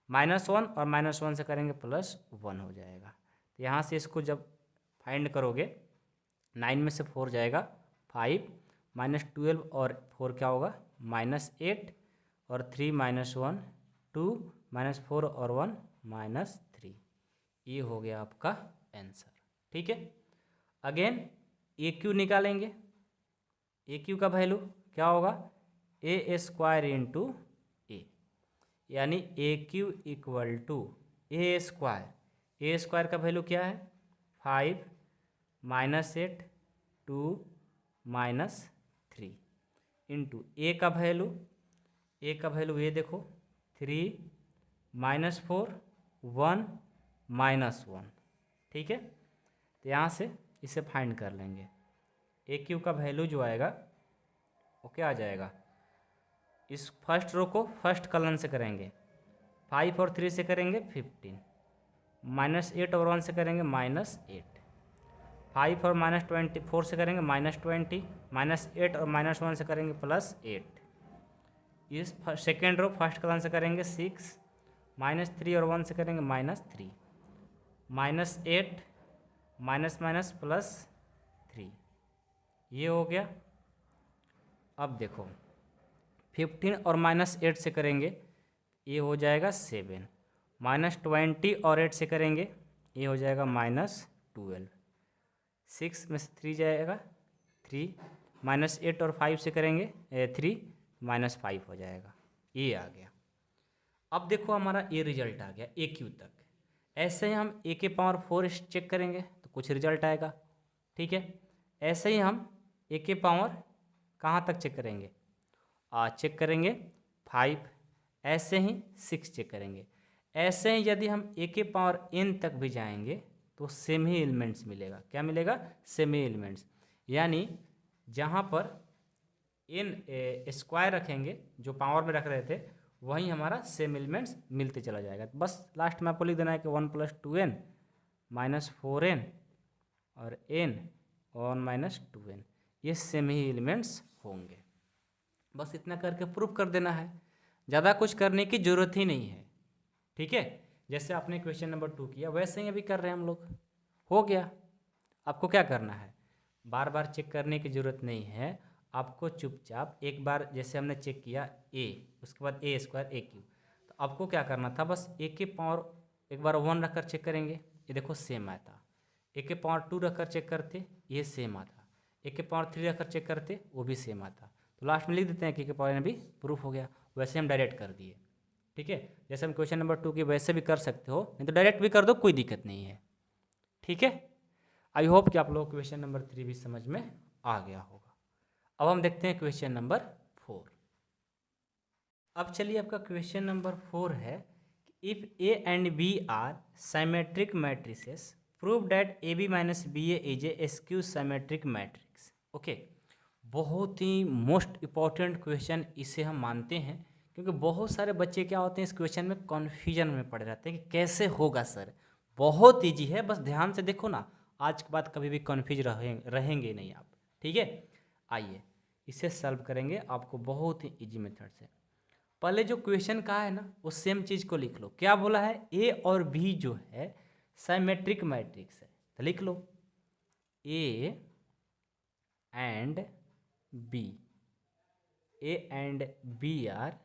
-1 और -1 से करेंगे +1 हो जाएगा। तो यहाँ से इसको जब फाइंड करोगे 9 में से 4 जाएगा 5, -12 और 4 क्या होगा -8 और 3 -1 2, -4 और 1 -3, ये हो गया आपका आंसर। ठीक है, अगेन ए क्यू निकालेंगे। ए क्यू का वैल्यू क्या होगा A² इंटू ए, यानी ए क्यू इक्वल टू A²। का वैल्यू क्या है 5 -8 2 -3 इंटू ए का वैल्यू ये देखो 3 -4 1 -1। ठीक है, तो यहाँ से इसे फाइंड कर लेंगे। ए क्यू का वैल्यू जो आएगा वो क्या आ जाएगा, इस फर्स्ट रो को फर्स्ट कॉलम से करेंगे, 5 और 3 से करेंगे 15, -8 और 1 से करेंगे -8, 5 और -24 से करेंगे -20, -8 और -1 से करेंगे +8। इस सेकेंड रो फर्स्ट कॉलम से करेंगे 6, -3 और 1 से करेंगे -3, -8 +3, ये हो गया। अब देखो 15 और -8 से करेंगे, ये हो जाएगा 7, -20 और 8 से करेंगे, ये हो जाएगा -12, 6 में से 3 जाएगा 3, -8 और 5 से करेंगे 3, -5 हो जाएगा, ये आ गया। अब देखो हमारा ये रिजल्ट आ गया ए क्यू तक। ऐसे ही हम ए के पावर 4 चेक करेंगे तो कुछ रिजल्ट आएगा। ठीक है, ऐसे ही हम ए के पावर कहाँ तक चेक करेंगे, चेक करेंगे 5, ऐसे ही 6 चेक करेंगे। ऐसे ही यदि हम ए के पावर n तक भी जाएंगे तो सेमी एलिमेंट्स मिलेगा। क्या मिलेगा, सेमी एलिमेंट्स, यानी जहाँ पर n² रखेंगे, जो पावर में रख रहे थे, वहीं हमारा सेम एलिमेंट्स मिलते चला जाएगा। तो बस लास्ट में आपको लिख देना है कि 1 + 2n -4n और n 1 - 2n, ये सेम ही एलिमेंट्स होंगे। बस इतना करके प्रूफ कर देना है, ज़्यादा कुछ करने की ज़रूरत ही नहीं है। ठीक है, जैसे आपने क्वेश्चन नंबर 2 किया वैसे ही अभी कर रहे हैं हम लोग, हो गया। आपको क्या करना है, बार बार चेक करने की ज़रूरत नहीं है, आपको चुपचाप एक बार जैसे हमने चेक किया ए, उसके बाद A² AQ, तो आपको क्या करना था, बस ए के पावर एक बार 1 रखकर चेक करेंगे, ये देखो सेम आता। ए के पावर 2 रखकर चेक करते, ये सेम आता। ए के पावर 3 रखकर चेक करते, वो भी सेम आता। तो लास्ट में लिख देते हैं कि के पावर में भी प्रूफ हो गया। वैसे हम डायरेक्ट कर दिए। ठीक है, जैसे हम क्वेश्चन नंबर 2 की वैसे भी कर सकते हो, नहीं तो डायरेक्ट भी कर दो, कोई दिक्कत नहीं है। ठीक है, आई होप कि आप लोग क्वेश्चन नंबर 3 भी समझ में आ गया होगा। अब हम देखते हैं क्वेश्चन नंबर 4। अब चलिए आपका क्वेश्चन नंबर 4 है, if a and B are symmetric matrices prove that A B minus B A is a skew symmetric matrix. Okay, बहुत ही मोस्ट इम्पॉर्टेंट क्वेश्चन इसे हम मानते हैं, क्योंकि बहुत सारे बच्चे क्या होते हैं इस क्वेश्चन में कन्फ्यूजन में पड़े रहते हैं कि कैसे होगा सर। बहुत ईजी है, बस ध्यान से देखो ना, आज के बाद कभी भी कन्फ्यूज रहेंगे नहीं आप। ठीक है, आइए इसे सॉल्व करेंगे आपको बहुत ही ईजी मेथड से। पहले जो क्वेश्चन कहा है ना, वो सेम चीज़ को लिख लो। क्या बोला है, ए और बी जो है सिमेट्रिक मैट्रिक्स है, तो लिख लो A and B, A and B are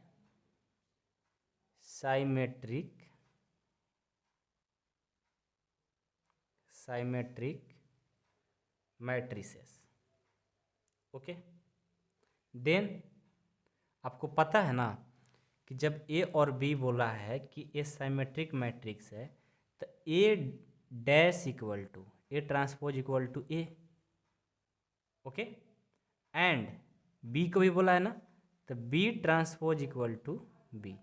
symmetric matrices. Okay, then आपको पता है ना कि जब ए और बी बोला है कि ए साइमेट्रिक मैट्रिक्स है तो A dash equal to A transpose equal to A. Okay, and B को भी बोला है ना, तो B transpose equal to B.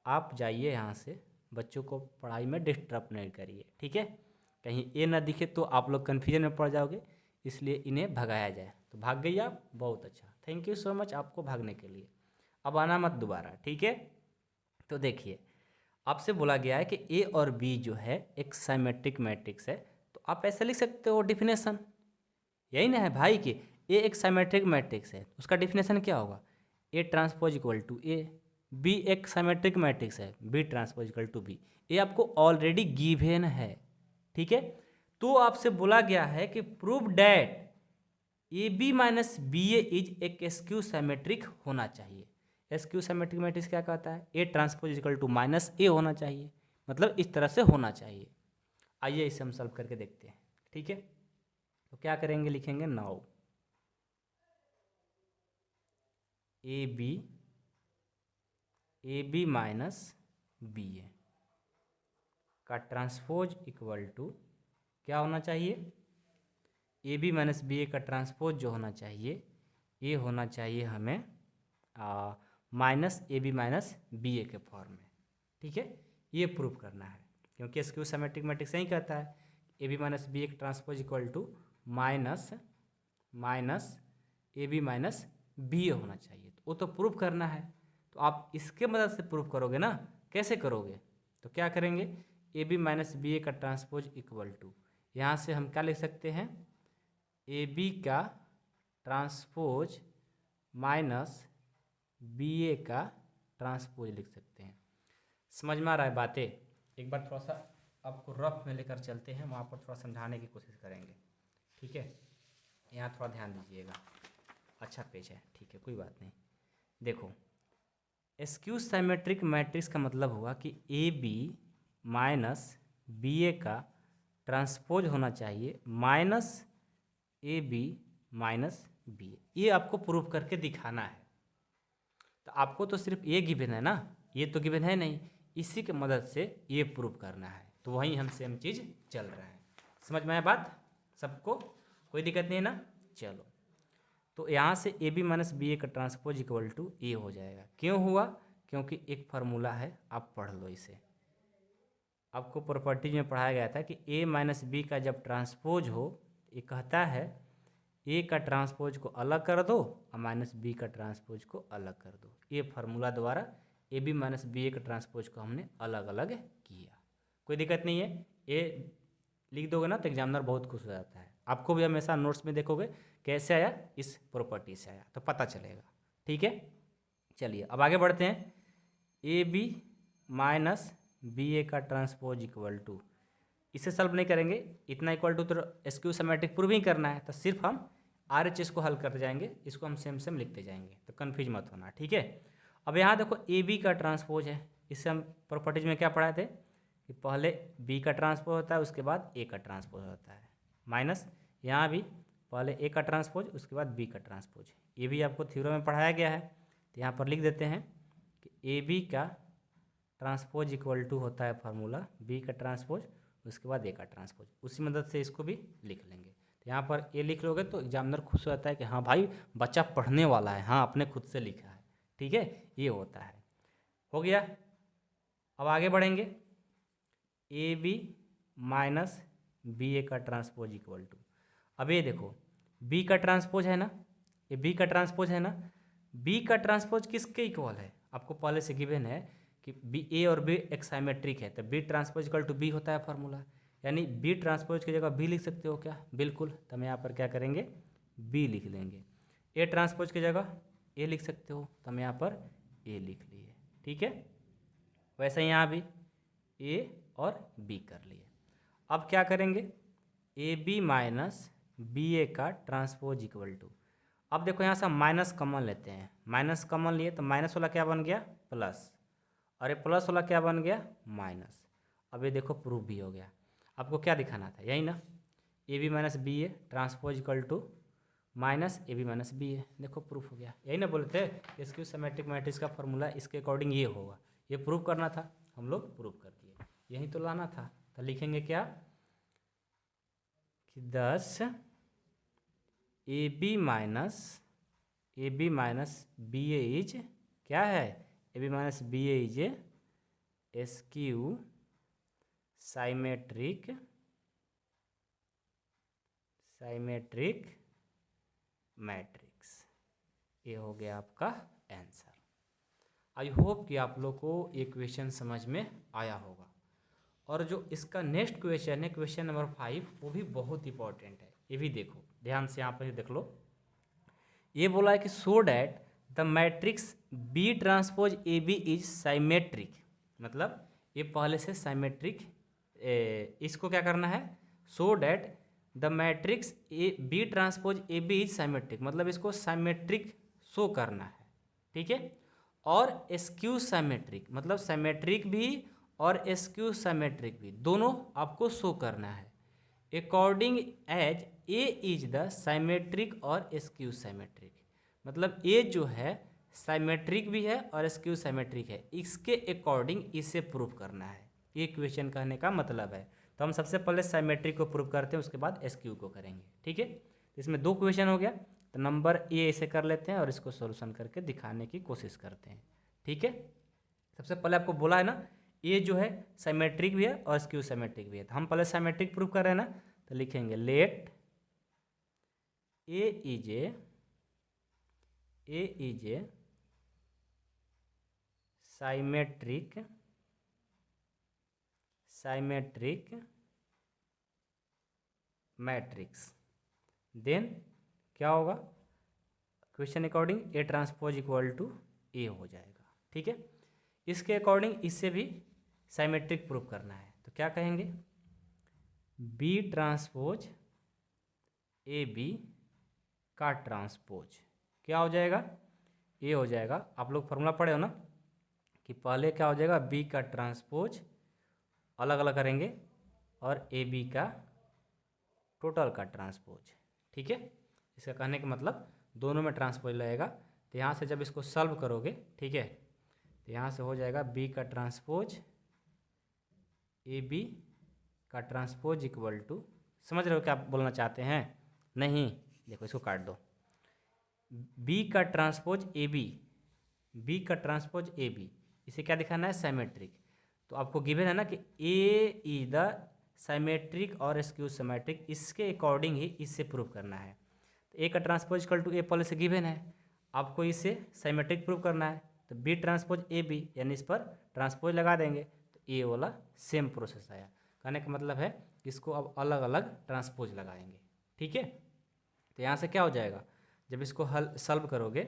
आप जाइए यहाँ से, बच्चों को पढ़ाई में डिस्टर्ब नहीं करिए, ठीक है। कहीं ए ना दिखे तो आप लोग कन्फ्यूजन में पड़ जाओगे, इसलिए इन्हें भगाया जाए। तो भाग गई आप, बहुत अच्छा, थैंक यू सो मच आपको भागने के लिए। अब आना मत दोबारा, ठीक है। तो देखिए, आपसे बोला गया है कि ए और बी जो है एक साइमेट्रिक मैट्रिक्स है, तो आप ऐसे लिख सकते हो डिफिनेशन, यही ना है भाई कि ए एक साइमेट्रिक मैट्रिक्स है, उसका डिफिनेशन क्या होगा, a transpose equal to a. B एक साइमेट्रिक मैट्रिक्स है, b transpose equal to b. ये आपको ऑलरेडी गिवन है, ठीक है। तो आपसे बोला गया है कि prove that A B minus B A is एक स्क्यू साइमेट्रिक होना चाहिए। स्क्यू साइमेट्रिक मैट्रिक्स क्या कहता है, A transpose equal to minus A होना चाहिए, मतलब इस तरह से होना चाहिए। आइए इसे हम सॉल्व करके देखते हैं, ठीक है। तो क्या करेंगे, लिखेंगे now A B minus B A का ट्रांसपोज इक्वल टू क्या होना चाहिए, A B minus B A का ट्रांसपोज जो होना चाहिए ये होना चाहिए हमें minus A B minus B A के फॉर्म में, ठीक है। ये प्रूव करना है, क्योंकि स्क्यू सिमेट्रिक मैट्रिक्स यही कहता है A B minus B A का transpose equal to minus A B minus B A होना चाहिए। तो वो तो प्रूव करना है, तो आप इसके मदद से प्रूव करोगे ना। कैसे करोगे, तो क्या करेंगे, A B minus B A का ट्रांसपोज इक्वल टू, यहाँ से हम क्या लिख सकते हैं, ए बी का ट्रांसपोज माइनस बी ए का ट्रांसपोज लिख सकते हैं। समझ में आ रहा है बातें। एक बार थोड़ा सा आपको रफ में लेकर चलते हैं, वहाँ पर थोड़ा समझाने की कोशिश करेंगे, ठीक है। यहाँ थोड़ा ध्यान दीजिएगा, अच्छा पेज है, ठीक है, कोई बात नहीं। देखो, स्क्यू साइमेट्रिक मैट्रिक्स का मतलब हुआ कि A B minus B A का ट्रांसपोज होना चाहिए minus A B minus B A. ये आपको प्रूव करके दिखाना है। तो आपको तो सिर्फ ये गिवन है ना, ये तो गिवन है नहीं, इसी की मदद से ये प्रूव करना है। तो वहीं हम सेम चीज़ चल रहा है। समझ में आया बात सबको, कोई दिक्कत नहीं है ना। चलो, तो यहाँ से A B minus B A का ट्रांसपोज इक्वल टू ए हो जाएगा। क्यों हुआ, क्योंकि एक फार्मूला है, आप पढ़ लो इसे। आपको प्रॉपर्टीज में पढ़ाया गया था कि ए माइनस बी का जब ट्रांसपोज हो, ये कहता है ए का ट्रांसपोज को अलग कर दो और माइनस बी का ट्रांसपोज को अलग कर दो। ये फार्मूला द्वारा A B minus B A का ट्रांसपोज को हमने अलग अलग किया। कोई दिक्कत नहीं है, ए लिख दोगे ना तो एग्जामिनर बहुत खुश हो जाता है। आपको भी हमेशा नोट्स में देखोगे कैसे आया, इस प्रॉपर्टी से आया, तो पता चलेगा, ठीक है। चलिए अब आगे बढ़ते हैं। A B minus B A का ट्रांसपोज इक्वल टू, इसे सॉल्व नहीं करेंगे, इतना इक्वल टू तो स्क्यू सिमेट्रिक प्रूव ही करना है, तो सिर्फ हम RHS को हल करते जाएंगे, इसको हम सेम सेम लिखते जाएंगे, तो कन्फ्यूज मत होना, ठीक है। अब यहाँ देखो ए बी का ट्रांसपोज है, इससे हम प्रॉपर्टीज में क्या पढ़ाए थे कि पहले बी का ट्रांसपोज होता है, उसके बाद ए का ट्रांसपोज होता है, माइनस यहाँ भी पहले ए का ट्रांसपोज उसके बाद बी का ट्रांसपोज। ये भी आपको थ्योरम में पढ़ाया गया है, तो यहाँ पर लिख देते हैं कि ए बी का ट्रांसपोज इक्वल टू होता है फार्मूला बी का ट्रांसपोज उसके बाद ए का ट्रांसपोज। उसी मदद से इसको भी लिख लेंगे। तो यहाँ पर ए लिख लोगे तो एग्जामिनर खुश हो जाता है कि हाँ भाई बच्चा पढ़ने वाला है, हाँ अपने खुद से लिखा है, ठीक है, ये होता है। हो गया, अब आगे बढ़ेंगे। A B minus B A का ट्रांसपोज इक्वल टू, अब ये देखो बी का ट्रांसपोज है ना, ये बी का ट्रांसपोज है ना, बी का ट्रांसपोज किसके इक्वल है, आपको पहले से गिवन है कि बी ए और बी एक साइमेट्रिक है, तो B transpose equal to b होता है फार्मूला, यानी बी ट्रांसपोज की जगह बी लिख सकते हो क्या, बिल्कुल। तो हम यहाँ पर क्या करेंगे, बी लिख लेंगे। ए ट्रांसपोज की जगह ए लिख सकते हो, तो हम यहाँ पर ए लिख लिए, ठीक है। वैसे यहाँ भी ए और बी कर लिए। अब क्या करेंगे, A B minus B A का ट्रांसपोज इक्वल टू, अब देखो यहाँ से हम माइनस कॉमन लेते हैं, माइनस कॉमन लिए तो माइनस वाला क्या बन गया प्लस, और ये प्लस वाला क्या बन गया माइनस। अब ये देखो प्रूफ भी हो गया। आपको क्या दिखाना था, यही ना A B minus B A transpose equal to minus A B minus B A. देखो प्रूफ हो गया। यही ना बोलते थे स्क्यू सिमेट्रिक मैट्रिक्स का फॉर्मूला इसके अकॉर्डिंग ये होगा। ये प्रूफ करना था, हम लोग प्रूफ कर दिए। यही तो लाना था। तो लिखेंगे क्या कि 10 a B minus B A is क्या है, A B minus B A is skew symmetric matrix. ये हो गया आपका आंसर। आई होप कि आप लोग को ये क्वेश्चन समझ में आया होगा। और जो इसका नेक्स्ट क्वेश्चन है, क्वेश्चन नंबर 5, वो भी बहुत इंपॉर्टेंट है। ये भी देखो ध्यान से, यहाँ पर देख लो। ये बोला है कि so that the matrix b transpose A B is symmetric. मतलब ये पहले से साइमेट्रिक, इसको क्या करना है, so that the matrix a b transpose A B is symmetric, मतलब इसको साइमेट्रिक शो करना है। ठीक है। और स्क्यू साइमेट्रिक, मतलब साइमेट्रिक भी और स्क्यू साइमेट्रिक भी, दोनों आपको शो करना है according as a is the symmetric और स्क्यू साइमेट्रिक। मतलब ए जो है साइमेट्रिक भी है और स्क्यू साइमेट्रिक है, इसके अकॉर्डिंग इसे प्रूफ करना है। ये क्वेश्चन कहने का मतलब है। तो हम सबसे पहले साइमेट्रिक को प्रूफ करते हैं, उसके बाद एसक्यू को करेंगे। ठीक है। इसमें 2 क्वेश्चन हो गया। तो नंबर ए इसे कर लेते हैं और इसको सॉल्यूशन करके दिखाने की कोशिश करते हैं। ठीक है। सबसे पहले आपको बोला है ना, ए जो है साइमेट्रिक भी है और एसक्यू साइमेट्रिक भी है। तो हम पहले साइमेट्रिक प्रूफ कर रहे हैं ना, तो लिखेंगे let A is a symmetric matrix. Then क्या होगा, question according A transpose equal to A हो जाएगा। ठीक है। इसके अकॉर्डिंग इससे भी साइमेट्रिक प्रूफ करना है। तो क्या कहेंगे, बी ट्रांसपोज ए बी का ट्रांसपोज क्या हो जाएगा, ए हो जाएगा। आप लोग फॉर्मूला पढ़े हो ना कि पहले क्या हो जाएगा, बी का ट्रांसपोज अलग अलग करेंगे और ए बी का टोटल का ट्रांसपोज। ठीक है। इसका कहने का मतलब दोनों में ट्रांसपोज लगेगा। तो यहाँ से जब इसको सॉल्व करोगे, ठीक है, तो यहाँ से हो जाएगा बी का ट्रांसपोज ए बी का ट्रांसपोज इक्वल टू, समझ रहे हो क्या बोलना चाहते हैं? नहीं, देखो इसको काट दो। बी का ट्रांसपोज ए बी, इसे क्या दिखाना है, साइमेट्रिक। तो आपको गिवन है ना कि ए इज द साइमेट्रिक और स्क्यू सिमेट्रिक, इसके अकॉर्डिंग ही इससे प्रूव करना है। तो ए का ट्रांसपोज इक्वल टू ए पहले से गिवन है, आपको इसे साइमेट्रिक प्रूव करना है। तो बी ट्रांसपोज ए बी, यानी इस पर ट्रांसपोज लगा देंगे तो ए वाला सेम प्रोसेस आया। कहने का मतलब है इसको अब अलग अलग ट्रांसपोज लगाएंगे। ठीक है। तो यहाँ से क्या हो जाएगा, जब इसको हल सॉल्व करोगे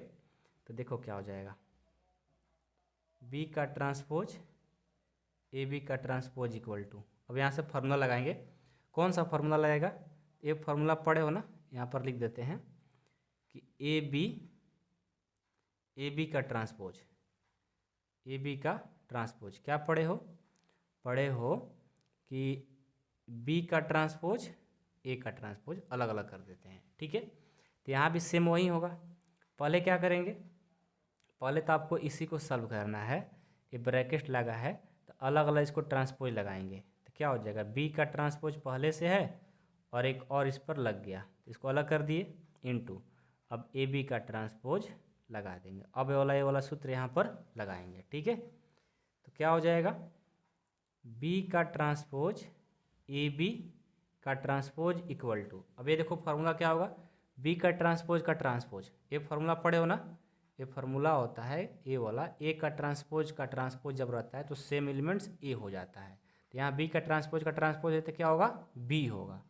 तो देखो क्या हो जाएगा, बी का ट्रांसपोज ए बी का ट्रांसपोज इक्वल टू, अब यहाँ से फार्मूला लगाएंगे। कौन सा फार्मूला लगेगा, ये फार्मूला पढ़े हो ना, यहाँ पर लिख देते हैं कि ए बी का ट्रांसपोज क्या पढ़े हो कि बी का ट्रांसपोज ए का ट्रांसपोज अलग अलग कर देते हैं। ठीक है। तो यहाँ भी सेम वही होगा। पहले क्या करेंगे, पहले तो आपको इसी को सॉल्व करना है। ये ब्रैकेट लगा है तो अलग अलग इसको ट्रांसपोज लगाएंगे। तो क्या हो जाएगा, बी का ट्रांसपोज पहले से है और एक और इस पर लग गया, इसको अलग कर दिए इनटू, अब ए बी का ट्रांसपोज लगा देंगे। अब ये वाला सूत्र यहाँ पर लगाएंगे। ठीक है। तो क्या हो जाएगा, बी का ट्रांसपोज ए बी का ट्रांसपोज इक्वल टू, अब ये देखो फार्मूला क्या होगा, बी का ट्रांसपोज, ये फार्मूला पढ़े हो ना, ये फार्मूला होता है ए वाला, ए का ट्रांसपोज जब रहता है तो सेम एलिमेंट्स ए हो जाता है। तो यहाँ बी का ट्रांसपोज है तो क्या होगा, बी होगा।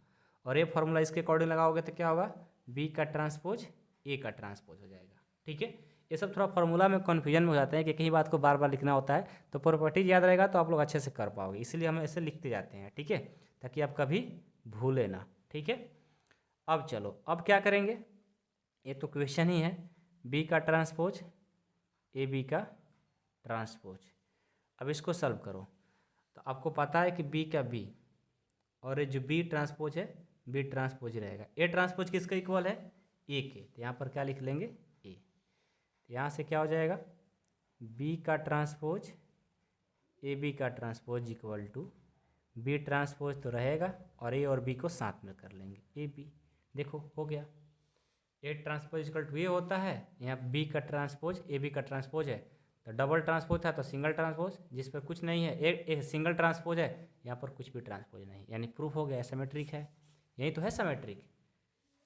और ये फार्मूला इसके अकॉर्डिंग लगाओगे तो क्या होगा, बी का ट्रांसपोज ए का ट्रांसपोज हो जाएगा। ठीक है। ये सब थोड़ा फार्मूला में कन्फ्यूजन में हो जाते हैं कि कहीं बात को बार बार लिखना होता है, तो प्रॉपर्टीज याद रहेगा तो आप लोग अच्छे से कर पाओगे, इसलिए हम ऐसे लिखते जाते हैं। ठीक है, ताकि आप कभी भूले ना। ठीक है। अब चलो, अब क्या करेंगे, ये तो क्वेश्चन ही है, बी का ट्रांसपोज ए बी का ट्रांसपोज। अब इसको सॉल्व करो तो आपको पता है कि बी का बी और ये जो बी ट्रांसपोज है बी ट्रांसपोज रहेगा। ए ट्रांसपोज किसका इक्वल है, ए के, तो यहाँ पर क्या लिख लेंगे, ए। तो यहाँ से क्या हो जाएगा, बी का ट्रांसपोज ए बी का transpose equal to B transpose तो रहेगा और ए और बी को साथ में कर लेंगे, ए बी। देखो हो गया, ए ट्रांसपोज इक्वल टू ए होता है, यहाँ बी का ट्रांसपोज ए बी का ट्रांसपोज है, तो डबल ट्रांसपोज था तो सिंगल ट्रांसपोज, जिस पर कुछ नहीं है, एक सिंगल ट्रांसपोज है, यहाँ पर कुछ भी ट्रांसपोज नहीं, यानी प्रूफ हो गया, सिमेट्रिक है। यही तो है symmetric.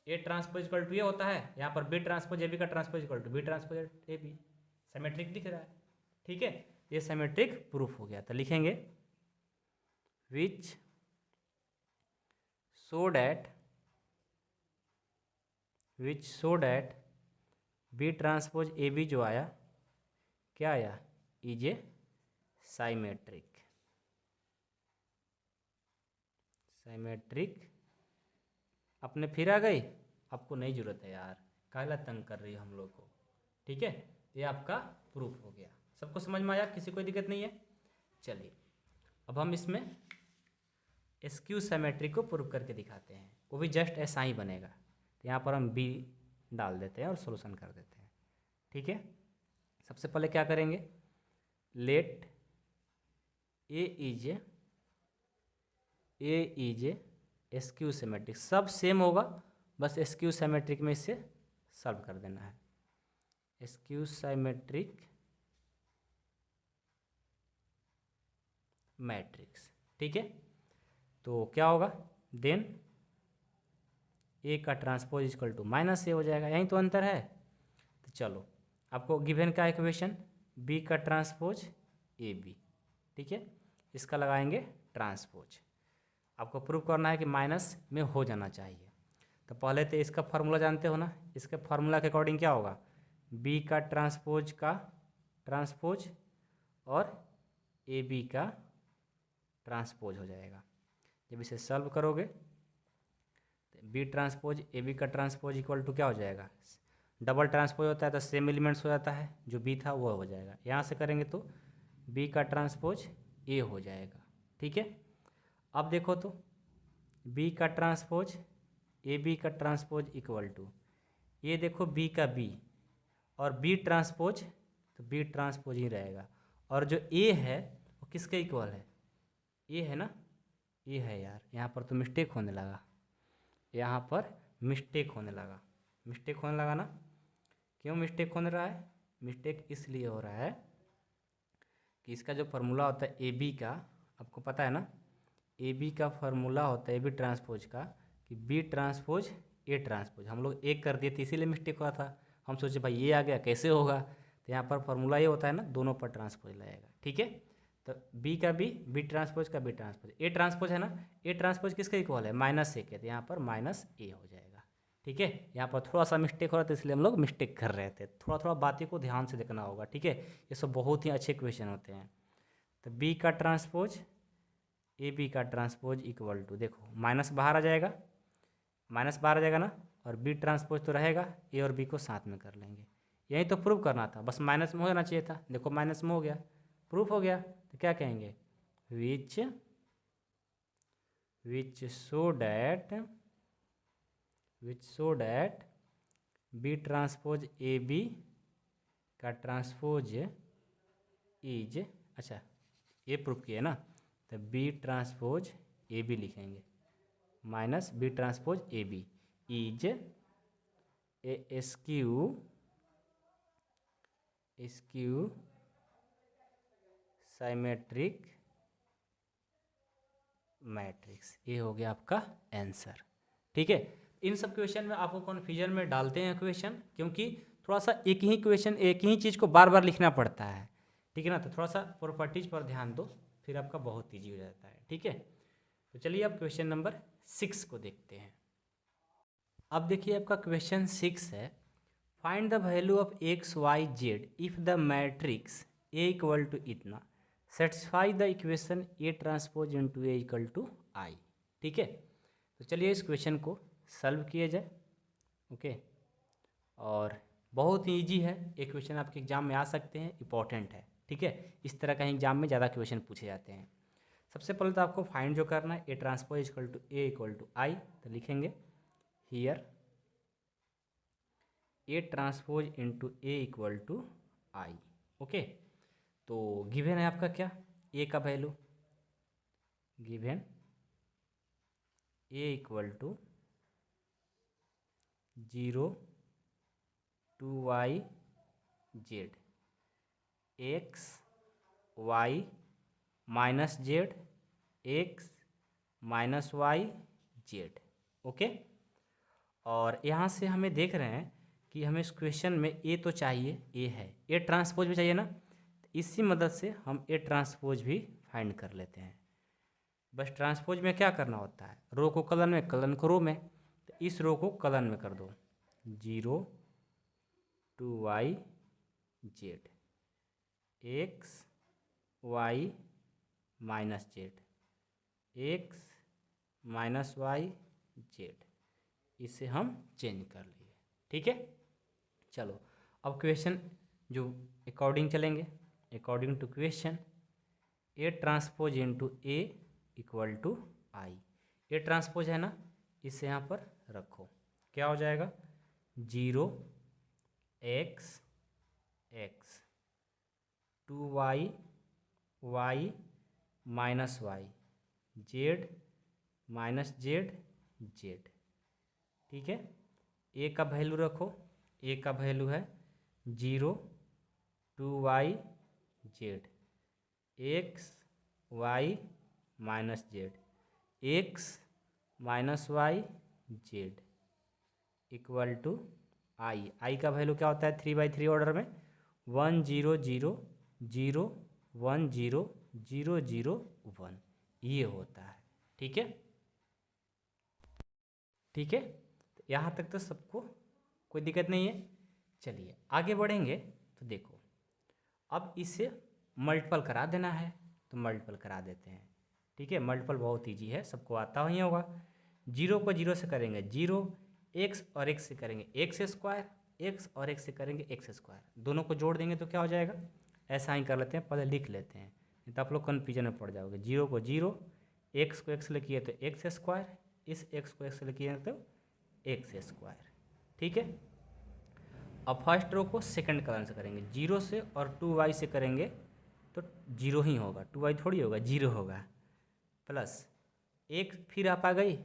A transpose equal to A होता है, यहाँ पर बी ट्रांसपोज ए बी का transpose equal to B transpose A B, symmetric दिख रहा है। ठीक है, ये सिमेट्रिक प्रूफ हो गया। तो लिखेंगे which so that B transpose A B जो आया, क्या आया, इज ए साइमेट्रिक। अपने फिर आ गई, आपको नहीं जरूरत है यार, काहला तंग कर रही है हम लोग को। ठीक है, ये आपका प्रूफ हो गया। सबको समझ में आया, किसी कोई दिक्कत नहीं है। चलिए अब हम इसमें स्क्यू सिमेट्री को प्रूव करके दिखाते हैं, वो भी जस्ट ऐसा ही बनेगा। तो यहाँ पर हम बी डाल देते हैं और सोल्यूशन कर देते हैं। ठीक है, सबसे पहले क्या करेंगे, let A is a skew symmetric, सब सेम होगा, बस स्क्यू सिमेट्रिक में इसे सॉल्व कर देना है। Skew symmetric matrix. ठीक है, तो क्या होगा, देन ए का ट्रांसपोज इक्वल टू माइनस ए हो जाएगा, यही तो अंतर है। तो चलो आपको गिवन का इक्वेशन बी का ट्रांसपोज ए बी, ठीक है, इसका लगाएंगे ट्रांसपोज। आपको प्रूव करना है कि माइनस में हो जाना चाहिए। तो पहले तो इसका फार्मूला जानते हो ना, इसके फार्मूला के अकॉर्डिंग क्या होगा, बी का ट्रांसपोज और ए बी का ट्रांसपोज हो जाएगा। जब इसे सॉल्व करोगे तो बी ट्रांसपोज ए बी का ट्रांसपोज इक्वल टू क्या हो जाएगा, डबल ट्रांसपोज होता है तो सेम एलिमेंट्स हो जाता है, जो बी था वो हो जाएगा। यहाँ से करेंगे तो बी का ट्रांसपोज ए हो जाएगा। ठीक है, अब देखो तो बी का ट्रांसपोज ए बी का ट्रांसपोज इक्वल टू, ये देखो बी का बी और बी ट्रांसपोज, तो बी ट्रांसपोज ही रहेगा। और जो ए है वो किसके इक्वल है, ए है ना, ए है यार, यहाँ पर तो मिस्टेक होने लगा, यहाँ पर मिस्टेक होने लगा ना। क्यों मिस्टेक होने रहा है, मिस्टेक इसलिए हो रहा है कि इसका जो फार्मूला होता है ए बी का, आपको पता है ना, ए बी का फार्मूला होता है ए बी ट्रांसपोज का कि बी ट्रांसपोज ए ट्रांसपोज, हम लोग एक कर दिए थे इसीलिए मिस्टेक हुआ था। हम सोचे भाई ये आ गया कैसे होगा, तो यहाँ पर फार्मूला ये होता है ना, दोनों पर ट्रांसपोज लगेगा। ठीक है, तो बी का बी ट्रांसपोज का बी ट्रांसपोज, ए ट्रांसपोज है ना, ए ट्रांसपोज किसका इक्वल है, माइनस ए के, तो यहाँ पर माइनस ए हो जाएगा। ठीक है, यहाँ पर थोड़ा सा मिस्टेक हो रहा था इसलिए हम लोग मिस्टेक कर रहे थे, थोड़ा बातें को ध्यान से देखना होगा। ठीक है, ये सब बहुत ही अच्छे क्वेश्चन होते हैं। तो बी का ट्रांसपोज ए बी का ट्रांसपोज इक्वल टू, देखो माइनस बाहर आ जाएगा ना, और बी ट्रांसपोज तो रहेगा, ए और बी को साथ में कर लेंगे। यही तो प्रूव करना था, बस माइनस में हो जाना चाहिए था, देखो माइनस में हो गया, प्रूफ हो गया। तो क्या कहेंगे, which so that B transpose A B का ट्रांसपोज इज, अच्छा ये प्रूफ किया ना, तो बी ट्रांसपोज ए बी लिखेंगे minus B transpose A B is a skew symmetric matrix. ये हो गया आपका आंसर। ठीक है, इन सब क्वेश्चन में आपको कन्फ्यूजन में डालते हैं क्वेश्चन, क्योंकि थोड़ा सा एक ही क्वेश्चन एक ही चीज़ को बार बार लिखना पड़ता है। ठीक है ना, तो थोड़ा सा प्रॉपर्टीज पर ध्यान दो, फिर आपका बहुत ईजी हो जाता है। ठीक है, तो चलिए अब क्वेश्चन नंबर 6 को देखते हैं। अब देखिए आपका क्वेश्चन 6 है, find the value of X Y Z if the matrix A equal to इतना, satisfy the equation A transpose into A equal to I. ठीक है, तो चलिए इस क्वेश्चन को सॉल्व किया जाए। ओके, और बहुत ही ईजी है, ये क्वेश्चन आपके एग्जाम में आ सकते हैं, इंपॉर्टेंट है। ठीक है, इस तरह का एग्जाम में ज़्यादा क्वेश्चन पूछे जाते हैं। सबसे पहले तो आपको फाइंड जो करना है A transpose equal to A equal to I, तो लिखेंगे here A transpose into A equal to I. Okay, तो गिवन है आपका क्या, ए का value, given A equal to 0 two Y Z, x Y minus Z, x minus Y Z. Okay, और यहाँ से हमें देख रहे हैं कि हमें इस क्वेश्चन में ए तो चाहिए, ए है, ए ट्रांसपोज भी चाहिए ना, तो इसी मदद से हम ए ट्रांसपोज भी फाइंड कर लेते हैं। बस ट्रांसपोज में क्या करना होता है, रो को कलन में, कलन को रो में, तो इस रो को कलन में कर दो, 0 two Y Z, x Y minus Z, x minus Y z, इसे हम चेंज कर लिए। ठीक है, चलो अब क्वेश्चन जो अकॉर्डिंग चलेंगे, according to question a transpose into A equal to I, a transpose है ना, इसे यहाँ पर रखो, क्या हो जाएगा 0 x x two y y minus Y z minus z z. ठीक है, ए का वैल्यू रखो, ए का वैल्यू है 0 two Y Z, x Y minus Z, x minus Y Z equal to I, I का वैल्यू क्या होता है 3/3 ऑर्डर में 1 0 0 0 1 0 0 0 1, ये होता है। ठीक है, ठीक है, तो यहाँ तक तो सबको कोई दिक्कत नहीं है। चलिए आगे बढ़ेंगे, तो देखो अब इसे मल्टीपल करा देना है, तो मल्टीपल करा देते हैं। ठीक है, मल्टीपल बहुत ईजी है, सबको आता ही होगा। 0 को 0 से करेंगे 0, एक्स और एक्स से करेंगे एक्स स्क्वायर, एक्स और एक्स से करेंगे एक्स स्क्वायर, दोनों को जोड़ देंगे तो क्या हो जाएगा, ऐसा ही कर लेते हैं, पहले लिख लेते हैं, नहीं तो आप लोग कन्फ्यूजन में पड़ जाओगे। 0 को 0, एक्स को एक्स लिखिए तो एक्स स्क्वायर, इस एक्स को एक्स लिखिए तो एक्स स्क्वायर। ठीक है, अब फर्स्ट रो को सेकंड कॉलम से करेंगे, 0 से और 2y से करेंगे तो 0 ही होगा, 2y थोड़ी होगा, 0 होगा, प्लस एक फिर आप आ गई,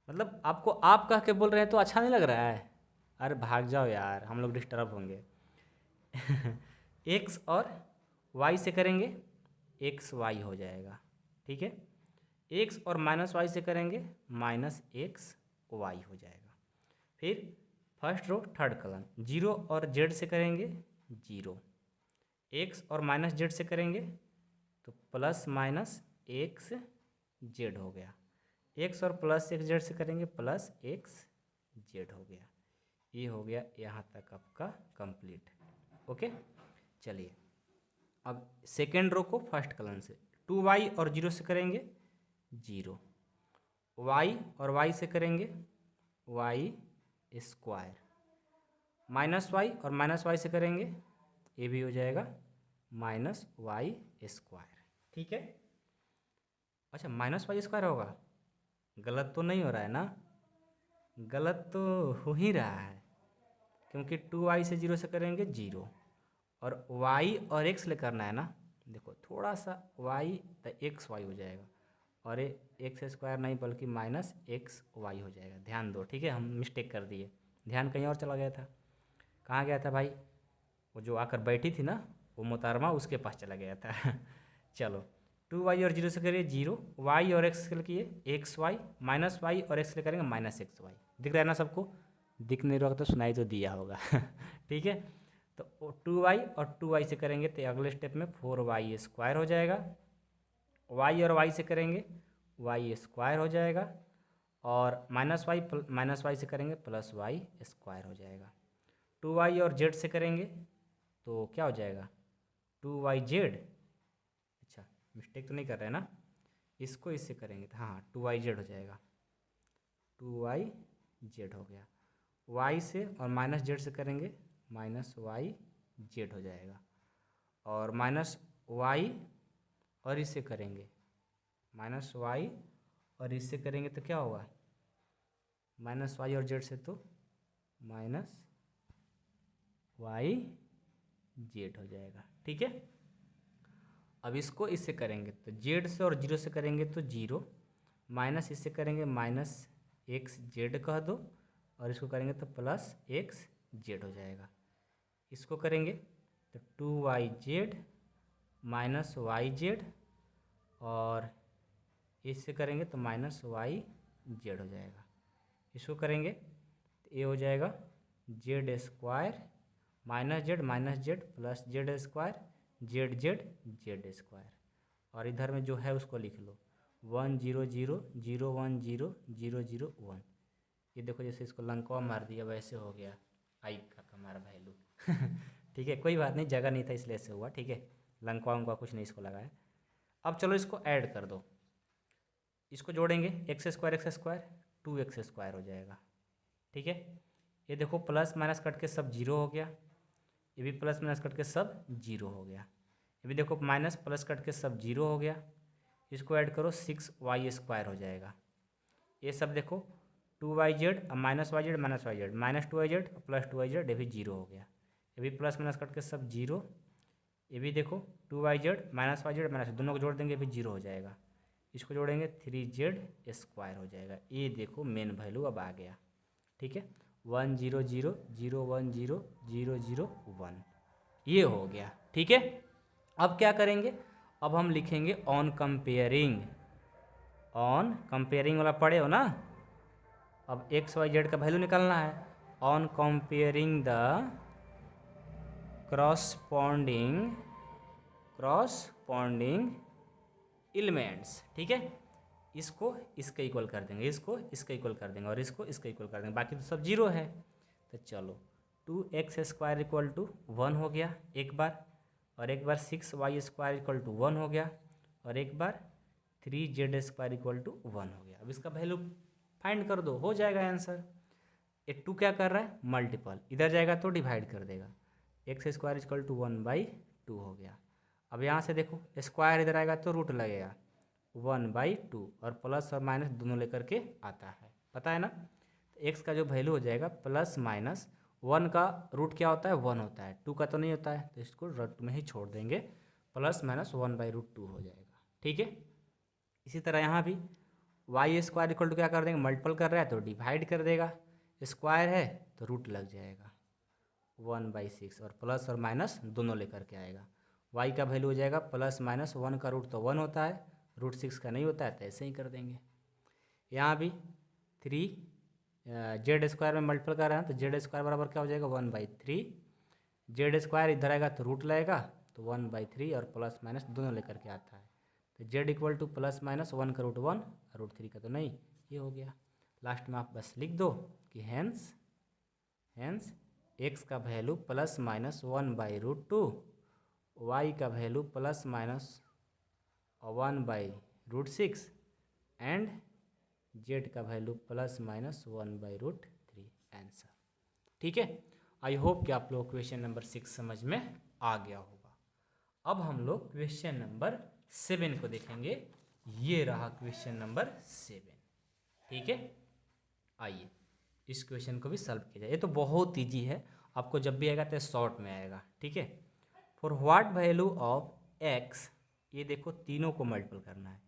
मतलब आपको आप कह के बोल रहे हैं तो अच्छा नहीं लग रहा है, अरे भाग जाओ यार, हम लोग डिस्टर्ब होंगे। एक्स और वाई से करेंगे एक्स वाई हो जाएगा। ठीक है, एक्स और माइनस वाई से करेंगे माइनस एक्स वाई हो जाएगा। फिर फर्स्ट रो थर्ड कॉलम, 0 और जेड से करेंगे 0, एक्स और माइनस जेड से करेंगे तो प्लस माइनस एक्स जेड हो गया, एक्स और प्लस एक्स जेड से करेंगे प्लस एक्स जेड हो गया। ये हो गया यहाँ तक आपका कंप्लीट। ओके, चलिए अब सेकेंड रो को फर्स्ट कॉलम से 2y और 0 से करेंगे 0, y और y से करेंगे y स्क्वायर, माइनस वाई और माइनस वाई से करेंगे, ये भी हो जाएगा माइनस वाई स्क्वायर। ठीक है, अच्छा माइनस वाई स्क्वायर होगा, गलत तो नहीं हो रहा है ना, गलत तो हो ही रहा है, क्योंकि 2y से 0 से करेंगे 0 और y और x ले करना है ना, देखो थोड़ा सा y तो एक्स वाई हो जाएगा, और ये एक्स स्क्वायर नहीं बल्कि माइनस एक्स वाई हो जाएगा, ध्यान दो। ठीक है, हम मिस्टेक कर दिए, ध्यान कहीं और चला गया था, कहाँ गया था भाई, वो जो आकर बैठी थी ना वो मोहतरमा, उसके पास चला गया था। चलो 2y और 0 से करिए 0, y और x के लिए एक्स वाई, माइनस वाई और x ले करेंगे माइनस एक्स वाई। दिख रहा है ना सबको, दिख नहीं रहा तो सुनाई तो दिया होगा। ठीक है, तो 2y और 2y से करेंगे तो अगले स्टेप में 4y स्क्वायर हो जाएगा, y और y से करेंगे y स्क्वायर हो जाएगा, और माइनस वाई से करेंगे प्लस y स्क्वायर हो जाएगा। 2y और z से करेंगे तो क्या हो जाएगा 2yz, अच्छा मिस्टेक तो नहीं कर रहे हैं ना, इसको इससे करेंगे तो हाँ 2yz हो जाएगा, 2yz हो गया। y से और माइनस जेड से करेंगे माइनस वाई जेड हो जाएगा, और माइनस वाई और इससे करेंगे माइनस वाई, और इससे करेंगे तो क्या होगा, माइनस वाई और जेड से तो माइनस वाई जेड हो जाएगा। ठीक है, अब इसको इससे करेंगे तो जेड से और जीरो से करेंगे तो जीरो, माइनस इससे करेंगे माइनस एक्स जेड कह दो, और इसको करेंगे तो प्लस एक्स जेड हो जाएगा। इसको करेंगे तो 2yz माइनस वाई जेड, और इससे करेंगे तो माइनस वाई जेड हो जाएगा। इसको करेंगे तो ये हो जाएगा Z square minus Z plus Z square Z Z Z square, और इधर में जो है उसको लिख लो 1 0 0 0 1 0 0 0 1। ये देखो जैसे इसको लंकवा मार दिया वैसे हो गया आई का हमारा वैल्यू। ठीक है, कोई बात नहीं, जगह नहीं था इसलिए ऐसे हुआ। ठीक है, लंकवा उंकवा कुछ नहीं इसको लगाया। अब चलो इसको ऐड कर दो, इसको जोड़ेंगे एक्स स्क्वायर 2x² हो जाएगा। ठीक है, ये देखो प्लस माइनस कट के सब जीरो हो गया, ये भी प्लस माइनस कट के सब जीरो हो गया, ये भी देखो माइनस प्लस कट के सब जीरो हो गया। इसको ऐड करो 6y² हो जाएगा। ये सब देखो 2yz minus Y z minus 2yz plus 2yz, ये भी जीरो हो गया, ये भी प्लस माइनस कट के सब जीरो। ये भी देखो 2yz minus Y z minus, दोनों को जोड़ देंगे भी जीरो हो जाएगा। इसको जोड़ेंगे 3z² हो जाएगा। ये देखो मेन वैल्यू अब आ गया। ठीक है, 1 0 0 0 1 0 0 0 1 ये हो गया। ठीक है, अब क्या करेंगे, अब हम लिखेंगे ऑन कंपेयरिंग वाला पढ़े हो ना। अब एक्स वाई जेड का वैल्यू निकालना है। On comparing the corresponding elements. ठीक है, इसको इसके इक्वल कर देंगे, इसको इसके इक्वल कर देंगे, और इसको इसके इक्वल कर देंगे, बाकी तो सब जीरो है। तो चलो 2x² = 1 हो गया एक बार, और एक बार 6y² = 1 हो गया, और एक बार 3z² = 1 हो गया। अब इसका वैल्यू फाइंड कर दो, हो जाएगा आंसर। ये 2 क्या कर रहा है, मल्टीपल, इधर जाएगा तो डिवाइड कर देगा, x² = 1/2 हो गया। अब यहाँ से देखो स्क्वायर इधर आएगा तो रूट लगेगा 1/2, और प्लस और माइनस दोनों लेकर के आता है, पता है ना। तो एक्स का जो वैल्यू हो जाएगा प्लस माइनस 1 का रूट क्या होता है, 1 होता है, 2 का तो नहीं होता है, तो इसको रूट में ही छोड़ देंगे, प्लस माइनस 1/2 हो जाएगा। ठीक है, इसी तरह यहाँ भी y² = क्या कर देंगे, मल्टीपल कर रहा है तो डिवाइड कर देगा, स्क्वायर है तो रूट लग जाएगा 1/6, और प्लस और माइनस दोनों लेकर के आएगा। y का वैल्यू हो जाएगा प्लस माइनस 1 का रूट तो 1 होता है, √6 का नहीं होता है, तो ऐसे ही कर देंगे। यहाँ भी 3z² में मल्टीपल कर रहे हैं तो z² बराबर क्या हो जाएगा 1/3, z² इधर आएगा तो रूट लगेगा तो 1/3, और प्लस माइनस दोनों लेकर के आता है, तो z = प्लस माइनस 1 का रूट 1 और √3 का तो नहीं, ये हो गया। लास्ट में आप बस लिख दो कि हेंस x का वैल्यू प्लस माइनस 1/√2, y का value plus minus 1/√6, and z का वैल्यू प्लस माइनस 1/√3 आंसर। ठीक है, आई होप कि आप लोग क्वेश्चन नंबर 6 समझ में आ गया होगा। अब हम लोग क्वेश्चन नंबर 7 को देखेंगे। ये रहा क्वेश्चन नंबर 7। ठीक है, आइए इस क्वेश्चन को भी सॉल्व किया जाए। ये तो बहुत ईजी है, आपको जब भी आएगा तो शॉर्ट में आएगा। ठीक है, for what value of x, ये देखो तीनों को मल्टीपल करना है,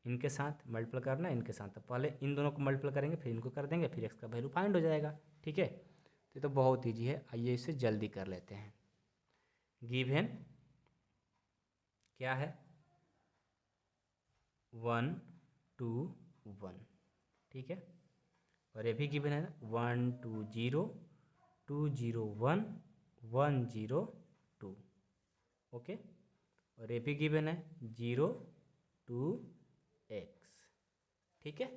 इनके साथ मल्टीपल करना है, इनके साथ, तो पहले इन दोनों को मल्टीपल करेंगे फिर इनको कर देंगे, फिर एक्स का वैल्यू फाइंड हो जाएगा। ठीक है, तो ये तो बहुत ईजी है, आइए इसे जल्दी कर लेते हैं। गिवन क्या है 1 2 1, ठीक है, और ये भी गिवन है 1 2 0 2 0 1 1 0 2, ओके, और ये भी गिवन है 0 2 x। ठीक है,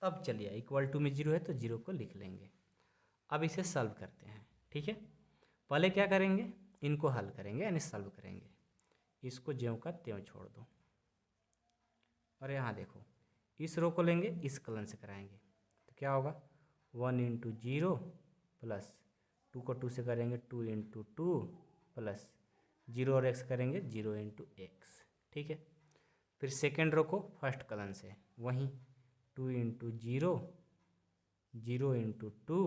अब चलिए इक्वल टू में 0 है तो 0 को लिख लेंगे। अब इसे सॉल्व करते हैं। ठीक है, पहले क्या करेंगे, इनको हल करेंगे यानी सॉल्व करेंगे, इसको ज्यों का त्यों छोड़ दो, और यहाँ देखो इस रो को लेंगे, इस कलन से कराएंगे तो क्या होगा 1 × 0 प्लस 2 को 2 से करेंगे 2 × 2 प्लस 0 और x करेंगे 0 × x। ठीक है, फिर सेकेंड रो को फर्स्ट कॉलम से वहीं 2 into 0, 0 into 2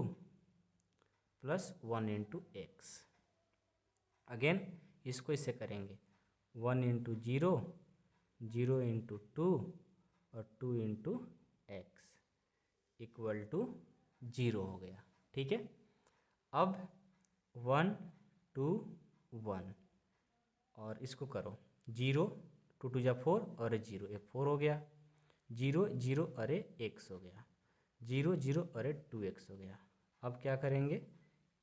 plus 1 into x. Again इसको इससे करेंगे 1 इंटू 0, 0 इंटू 2 और 2 इंटू एक्स इक्वल टू 0 हो गया। ठीक है, अब 1 2 1 और इसको करो 0 2 2 जा 4 और 0 ये 4 हो गया, 0 0 अरे एक्स हो गया, 0 0 अरे 2x हो गया। अब क्या करेंगे,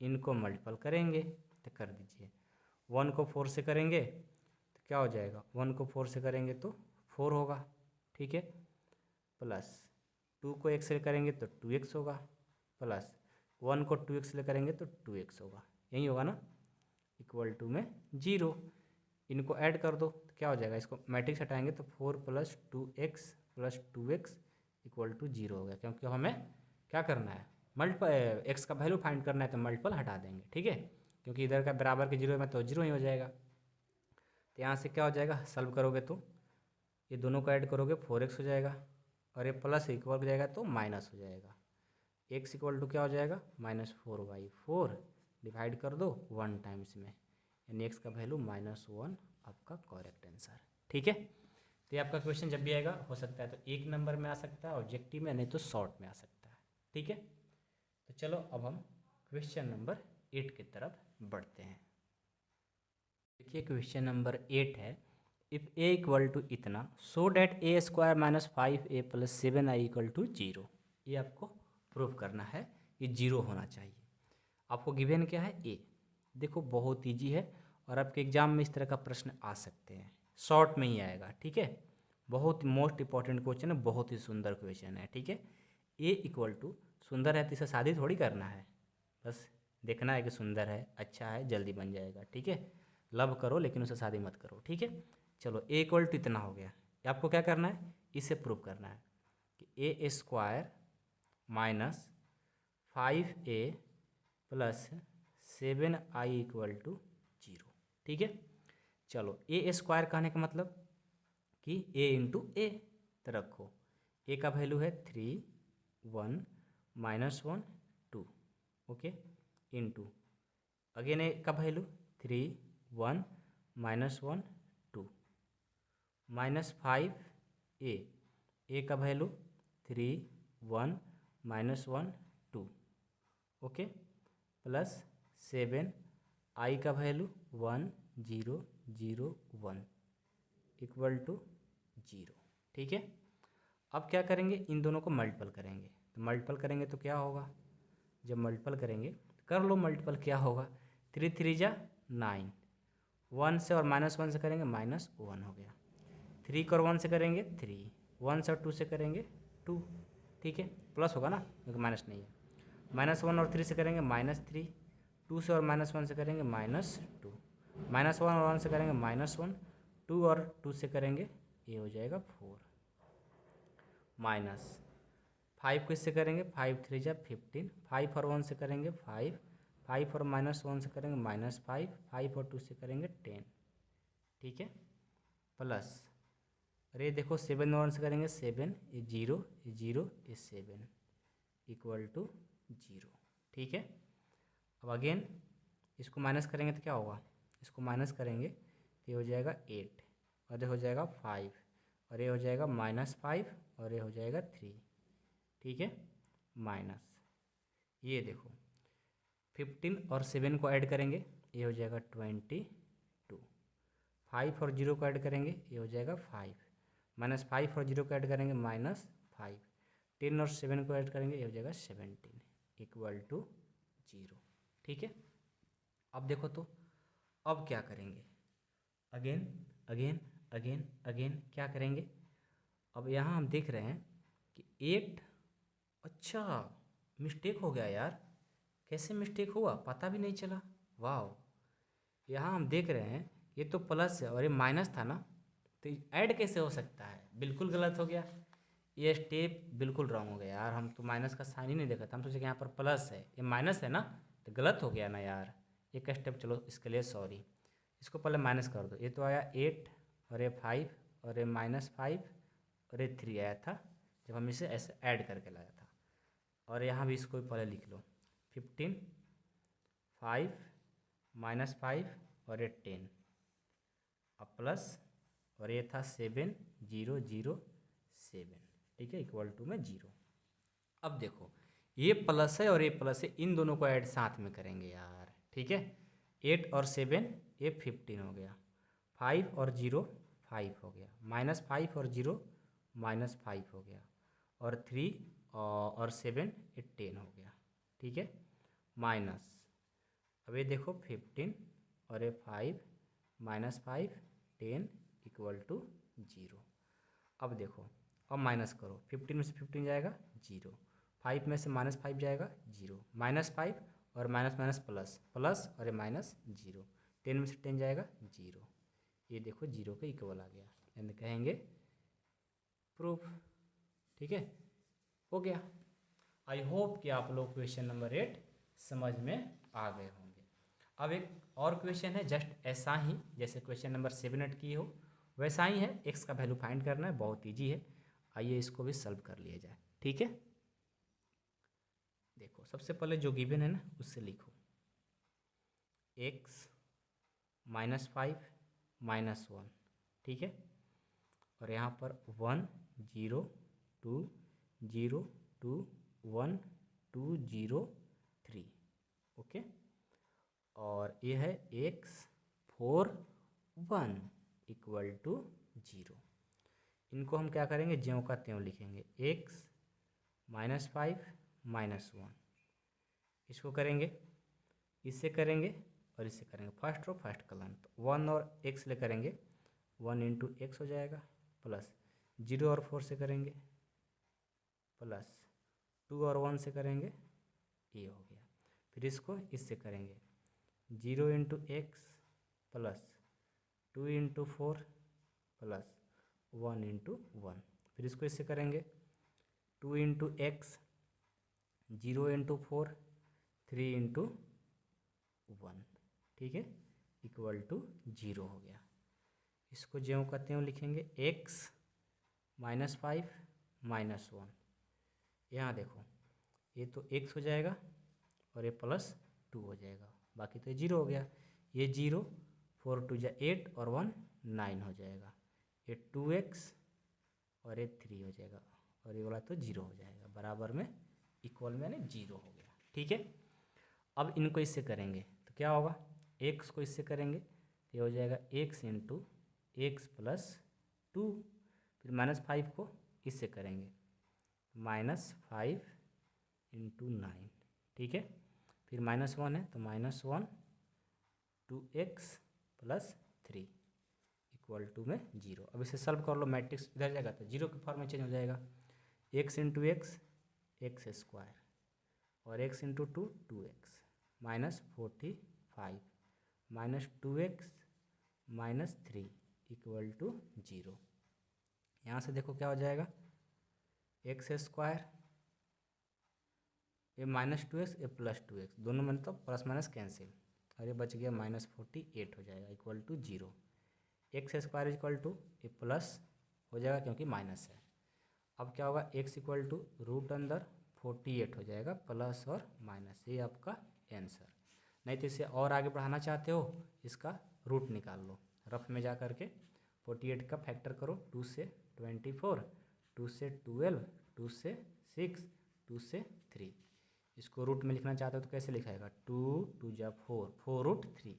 इनको मल्टीपल करेंगे तो कर दीजिए। 1 को 4 से करेंगे तो क्या हो जाएगा, 1 को 4 से करेंगे तो 4 होगा। ठीक है, प्लस 2 को x से करेंगे तो 2x होगा, प्लस 1 को 2x से करेंगे तो 2x होगा, यही होगा ना, इक्वल टू में 0। इनको ऐड कर दो तो क्या हो जाएगा, इसको मैट्रिक्स हटाएंगे तो 4 plus 2x plus 2x equal to 0 हो गया, क्योंकि हमें क्या करना है, मल्टीपल एक्स का वैल्यू फाइंड करना है तो मल्टीपल हटा देंगे। ठीक है, क्योंकि इधर का बराबर के 0 में तो 0 ही हो जाएगा। तो यहाँ से क्या हो जाएगा, सॉल्व करोगे तो ये दोनों को ऐड करोगे 4x हो जाएगा और ये प्लस इक्वल हो जाएगा तो माइनस हो जाएगा। x इक्वल टू क्या हो जाएगा, -4/4 डिवाइड कर दो 1 टाइम्स में, यानी x का वैल्यू -1 आपका करेक्ट आंसर। ठीक है, तो ये आपका क्वेश्चन जब भी आएगा हो सकता है तो 1 नंबर में आ सकता है, ऑब्जेक्टिव में, नहीं तो शॉर्ट में आ सकता है। ठीक है, तो चलो अब हम क्वेश्चन नंबर 8 की तरफ बढ़ते हैं। देखिए क्वेश्चन नंबर 8 है, इफ़ a इक्वल टू इतना so that a² minus 5a plus 7i equal to 0। ये आपको प्रूव करना है कि 0 होना चाहिए। आपको गिवन क्या है, a। देखो बहुत ईजी है और आपके एग्जाम में इस तरह का प्रश्न आ सकते हैं, शॉर्ट में ही आएगा। ठीक है, बहुत मोस्ट इंपॉर्टेंट क्वेश्चन है, बहुत ही सुंदर क्वेश्चन है। ठीक है, a इक्वल टू सुंदर है तो इसे शादी थोड़ी करना है, बस देखना है कि सुंदर है, अच्छा है, जल्दी बन जाएगा। ठीक है, लव करो लेकिन उसे शादी मत करो। ठीक है, चलो a इक्वल टू इतना हो गया, आपको क्या करना है, इसे प्रूव करना है कि a² minus 5a plus 7i equal to 0। ठीक है, चलो a² कहने का मतलब कि a इंटू ए, तो रखो a का वैल्यू है 3 1 -1 2, ओके, इंटू अगेन a का वैल्यू 3 1 -1 2 -5a, a का वैल्यू 3 1 -1 2, ओके, प्लस 7 i का वैल्यू 1 0 0 1 इक्वल टू 0। ठीक है, अब क्या करेंगे, इन दोनों को मल्टीपल करेंगे, तो मल्टीपल करेंगे तो क्या होगा, जब मल्टीपल करेंगे कर लो मल्टीपल, क्या होगा, 3 3 जा 9, 1 से और -1 से करेंगे -1 हो गया, 3 को और 1 से करेंगे 3, 1 से और 2 से करेंगे 2। ठीक है, प्लस होगा ना क्योंकि माइनस नहीं है, -1 और 3 से करेंगे -3, 2 से और -1 से करेंगे -2, -1 और 1 से करेंगे -1, 2 और 2 से करेंगे ये हो जाएगा 4, माइनस 5 को इससे करेंगे 5 3 जा 15, 5 और 1 से करेंगे 5, 5 और -1 से करेंगे -5, 5 और 2 से करेंगे 10। ठीक है, प्लस अरे देखो 7 और 1 से करेंगे 7, ये 0 ये 0 ये 7 इक्वल टू 0। ठीक है, अब अगेन इसको माइनस करेंगे तो क्या होगा, इसको माइनस करेंगे तो ये हो जाएगा 8 और ये हो जाएगा 5 और ये हो जाएगा -5 और ये हो जाएगा 3। ठीक है, माइनस ये देखो 15 और 7 को ऐड करेंगे ये हो जाएगा 22, 5 और 0 को ऐड करेंगे ये हो जाएगा 5, -5 और 0 को ऐड करेंगे -5, 10 और 7 को ऐड करेंगे ये हो जाएगा 17 इक्वल टू 0। ठीक है, अब देखो तो अब क्या करेंगे, अगेन अगेन अगेन अगेन क्या करेंगे, अब यहाँ हम देख रहे हैं कि 8, अच्छा मिस्टेक हो गया यार, कैसे मिस्टेक हुआ पता भी नहीं चला, वाह, यहाँ हम देख रहे हैं ये तो प्लस है और ये माइनस था ना, तो ऐड कैसे हो सकता है, बिल्कुल गलत हो गया, ये स्टेप बिल्कुल रॉन्ग हो गया यार, हम तो माइनस का साइन ही नहीं देखा था, हम सोचे कि यहाँ पर प्लस है, ये माइनस है ना, तो गलत हो गया ना यार, एक स्टेप, चलो इसके लिए सॉरी, इसको पहले माइनस कर दो, ये तो आया 8 और ये 5 और ये -5 और ये 3 आया था जब हम इसे ऐसे ऐड करके लाया था। और यहाँ भी इसको भी पहले लिख लो, 15, 5 -5 और ये 10 अब प्लस और ये था 7 0 0 7, ठीक है, इक्वल टू में 0। अब देखो ये प्लस है और ये प्लस है, इन दोनों को ऐड साथ में करेंगे यार, ठीक है। 8 और 7 ये 15 हो गया, 5 और 0 5 हो गया, -5 और 0 -5 हो गया, और 3 और 7 ये 10 हो गया, ठीक है। माइनस अब ये देखो 15 और ये 5 -5 10 इक्वल टू 0। अब देखो अब माइनस करो, 15 में से 15 जाएगा 0, 5 में से -5 जाएगा 0, -5 और माइनस माइनस प्लस प्लस और ये -0, 10 में से 10 जाएगा 0, ये देखो 0 के इक्वल आ गया, यानी कहेंगे प्रूफ, ठीक है, हो गया। आई होप कि आप लोग क्वेश्चन नंबर 8 समझ में आ गए होंगे। अब एक और क्वेश्चन है जस्ट ऐसा ही जैसे क्वेश्चन नंबर 7 8 की हो वैसा ही है, x का वैल्यू फाइंड करना है, बहुत ईजी है, आइए इसको भी सॉल्व कर लिया जाए, ठीक है। देखो सबसे पहले जो गिवन है ना उससे लिखो, x -5 -1, ठीक है, और यहाँ पर 1 0 2 0 2 1 2 0 3, ओके, और ये है x 4 1 इक्वल टू 0। इनको हम क्या करेंगे, ज्यों का त्यों लिखेंगे, x -5 -1, इसको करेंगे, इससे करेंगे और इससे करेंगे, फर्स्ट रो फर्स्ट कॉलम, तो 1 और x ले करेंगे 1 इंटू एक्स हो जाएगा, प्लस 0 और 4 से करेंगे, प्लस 2 और 1 से करेंगे, ये हो गया। फिर इसको इससे करेंगे 0 into x plus 2 into 4 plus 1 into 1, फिर इसको इससे करेंगे 2 इंटू एक्स 0 इंटू 4 3 इंटू 1, ठीक है, इक्वल टू 0 हो गया। इसको ज्यों का त्यों लिखेंगे, x -5 -1, यहाँ देखो ये तो x हो जाएगा और ये +2 हो जाएगा, बाकी तो ये 0 हो गया, ये 0 4 2 8 और 1 9 हो जाएगा, ये 2x और ये 3 हो जाएगा, और ये वाला तो 0 हो जाएगा, बराबर में इक्वल में यानी 0 हो गया, ठीक है। अब इनको इससे करेंगे तो क्या होगा, x को इससे करेंगे तो ये हो जाएगा x इंटू एक्स प्लस 2, फिर -5 को इससे करेंगे -5 इंटू 9, ठीक है, फिर -1 है तो -1 2x प्लस 3 इक्वल टू में 0। अब इसे सॉल्व कर लो, मैट्रिक्स इधर जाएगा तो 0 के फॉर्म में चेंज हो जाएगा, x into x x square और x into 2 2x -45 -2x -3 equal to 0। यहाँ से देखो क्या हो जाएगा, एक्स स्क्वायर ये -2x ये +2x, दोनों में तो प्लस माइनस कैंसिल, और ये बच गया -48 हो जाएगा equal to 0। X square equal to ये प्लस हो जाएगा क्योंकि माइनस है, अब क्या होगा x इक्वल टू रूट अंदर 48 हो जाएगा, प्लस और माइनस, ये आपका आंसर। नहीं तो इसे और आगे बढ़ाना चाहते हो इसका रूट निकाल लो, रफ में जा करके 48 का फैक्टर करो, 2 से 24 2 से 12 2 से 6 2 से 3, इसको रूट में लिखना चाहते हो तो कैसे लिखाएगा, 2 2 जा 4 4 रूट 3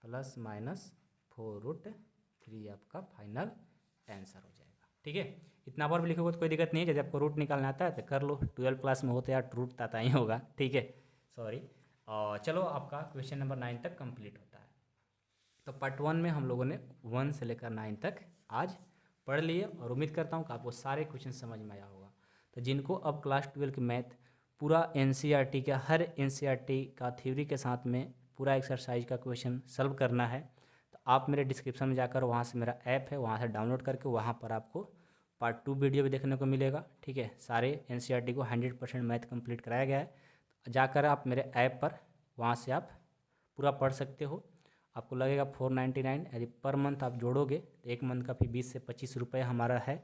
प्लस माइनस 4 रूट 3 आपका फाइनल आंसर हो जाएगा, ठीक है। इतना बार भी लिखोगे तो कोई दिक्कत नहीं है, यदि आपको रूट निकालना आता है तो कर लो, 12 क्लास में होते यार रूट आता ही होगा, ठीक है, सॉरी। और चलो आपका क्वेश्चन नंबर 9 तक कंप्लीट होता है। तो पार्ट 1 में हम लोगों ने 1 से लेकर 9 तक आज पढ़ लिए, और उम्मीद करता हूँ कि आपको सारे क्वेश्चन समझ में आया होगा। तो जिनको अब क्लास 12 की मैथ पूरा NCERT का हर NCERT का थ्योरी के साथ में पूरा एक्सरसाइज का क्वेश्चन सॉल्व करना है, तो आप मेरे डिस्क्रिप्शन में जाकर वहाँ से मेरा ऐप है वहाँ से डाउनलोड करके वहाँ पर आपको पार्ट 2 वीडियो भी देखने को मिलेगा, ठीक है। सारे NCERT को 100% मैथ कंप्लीट कराया गया है, जाकर आप मेरे ऐप पर वहाँ से आप पूरा पढ़ सकते हो। आपको लगेगा 499। यदि पर मंथ आप जोड़ोगे तो एक मंथ का फी 20 से 25 रुपये हमारा है,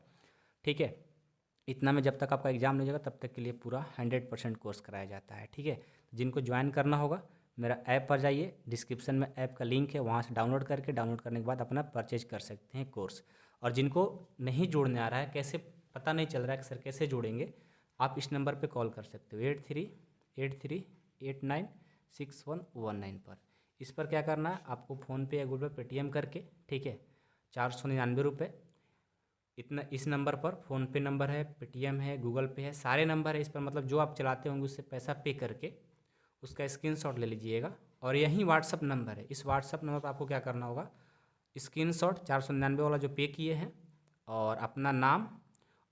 ठीक है। इतना में जब तक आपका एग्ज़ाम नहीं हो जाएगा तब तक के लिए पूरा 100% कोर्स कराया जाता है, ठीक है। जिनको ज्वाइन करना होगा मेरा ऐप पर जाइए, डिस्क्रिप्शन में ऐप का लिंक है, वहाँ से डाउनलोड करने के बाद अपना परचेज कर सकते हैं कोर्स। और जिनको नहीं जोड़ने आ रहा है, कैसे पता नहीं चल रहा है कि सर कैसे जोड़ेंगे, आप इस नंबर पे कॉल कर सकते हो 8383896119 पर। इस पर क्या करना है, आपको फ़ोनपे या गूगल पे पेटीएम करके, ठीक है, 499 रुपये इतना इस नंबर पर, फ़ोनपे नंबर है, पेटीएम है, गूगल पे है, सारे नंबर है इस पर, मतलब जो आप चलाते होंगे उससे पैसा पे करके उसका स्क्रीनशॉट ले लीजिएगा। और यही व्हाट्सअप नंबर है, इस व्हाट्सअप नंबर पर आपको क्या करना होगा, स्क्रीनशॉट 499 वाला जो पे किए हैं और अपना नाम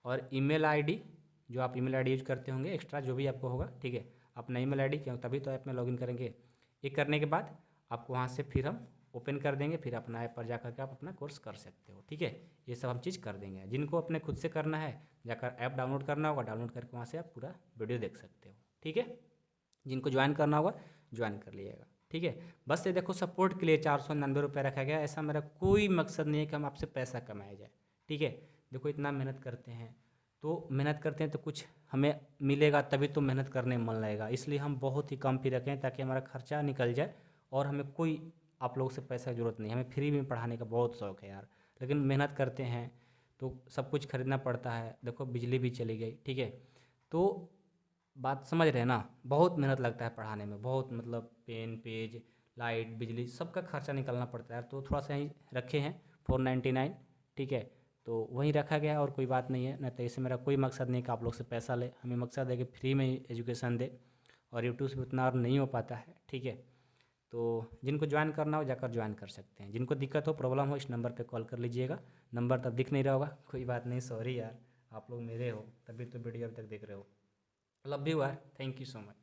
और ईमेल आईडी, जो आप ईमेल आईडी यूज करते होंगे एक्स्ट्रा जो भी आपको होगा, ठीक है, अपना ईमेल आईडी, क्यों तभी तो ऐप में लॉगिन करेंगे। ये करने के बाद आपको वहाँ से फिर हम ओपन कर देंगे, फिर अपना ऐप पर जाकर के आप अपना कोर्स कर सकते हो, ठीक है। ये सब हम चीज़ कर देंगे। जिनको अपने खुद से करना है जाकर ऐप डाउनलोड करना होगा, डाउनलोड करके वहाँ से आप पूरा वीडियो देख सकते हो, ठीक है। जिनको ज्वाइन करना होगा ज्वाइन कर लीजिएगा, ठीक है। बस ये देखो सपोर्ट के लिए 499 रुपये रखा गया, ऐसा मेरा कोई मकसद नहीं है कि हम आपसे पैसा कमाया जाए, ठीक है। देखो इतना मेहनत करते हैं तो कुछ हमें मिलेगा, तभी तो मेहनत करने में मन लगेगा, इसलिए हम बहुत ही कम फी रखें ताकि हमारा खर्चा निकल जाए और हमें कोई आप लोगों से पैसा की ज़रूरत नहीं। हमें फ्री में पढ़ाने का बहुत शौक़ है यार, लेकिन मेहनत करते हैं तो सब कुछ खरीदना पड़ता है। देखो बिजली भी चली गई, ठीक है, तो बात समझ रहे हैं ना, बहुत मेहनत लगता है पढ़ाने में, बहुत मतलब पेन, पेज, लाइट, बिजली, सबका खर्चा निकलना पड़ता है। तो थोड़ा सा ही रखे हैं 499, ठीक है, तो वहीं रखा गया और कोई बात नहीं है। नहीं तो इससे मेरा कोई मकसद नहीं कि आप लोग से पैसा ले, हमें मकसद है कि फ्री में एजुकेशन दे, और यूट्यूब से उतना अर्न नहीं हो पाता है, ठीक है। तो जिनको ज्वाइन करना हो जाकर ज्वाइन कर सकते हैं। जिनको दिक्कत हो, प्रॉब्लम हो, इस नंबर पे कॉल कर लीजिएगा। नंबर तब दिख नहीं रहा होगा, कोई बात नहीं, सॉरी यार, आप लोग मेरे हो तभी तो वीडियो अभी तक देख रहे हो। लव यू यार, थैंक यू सो मच।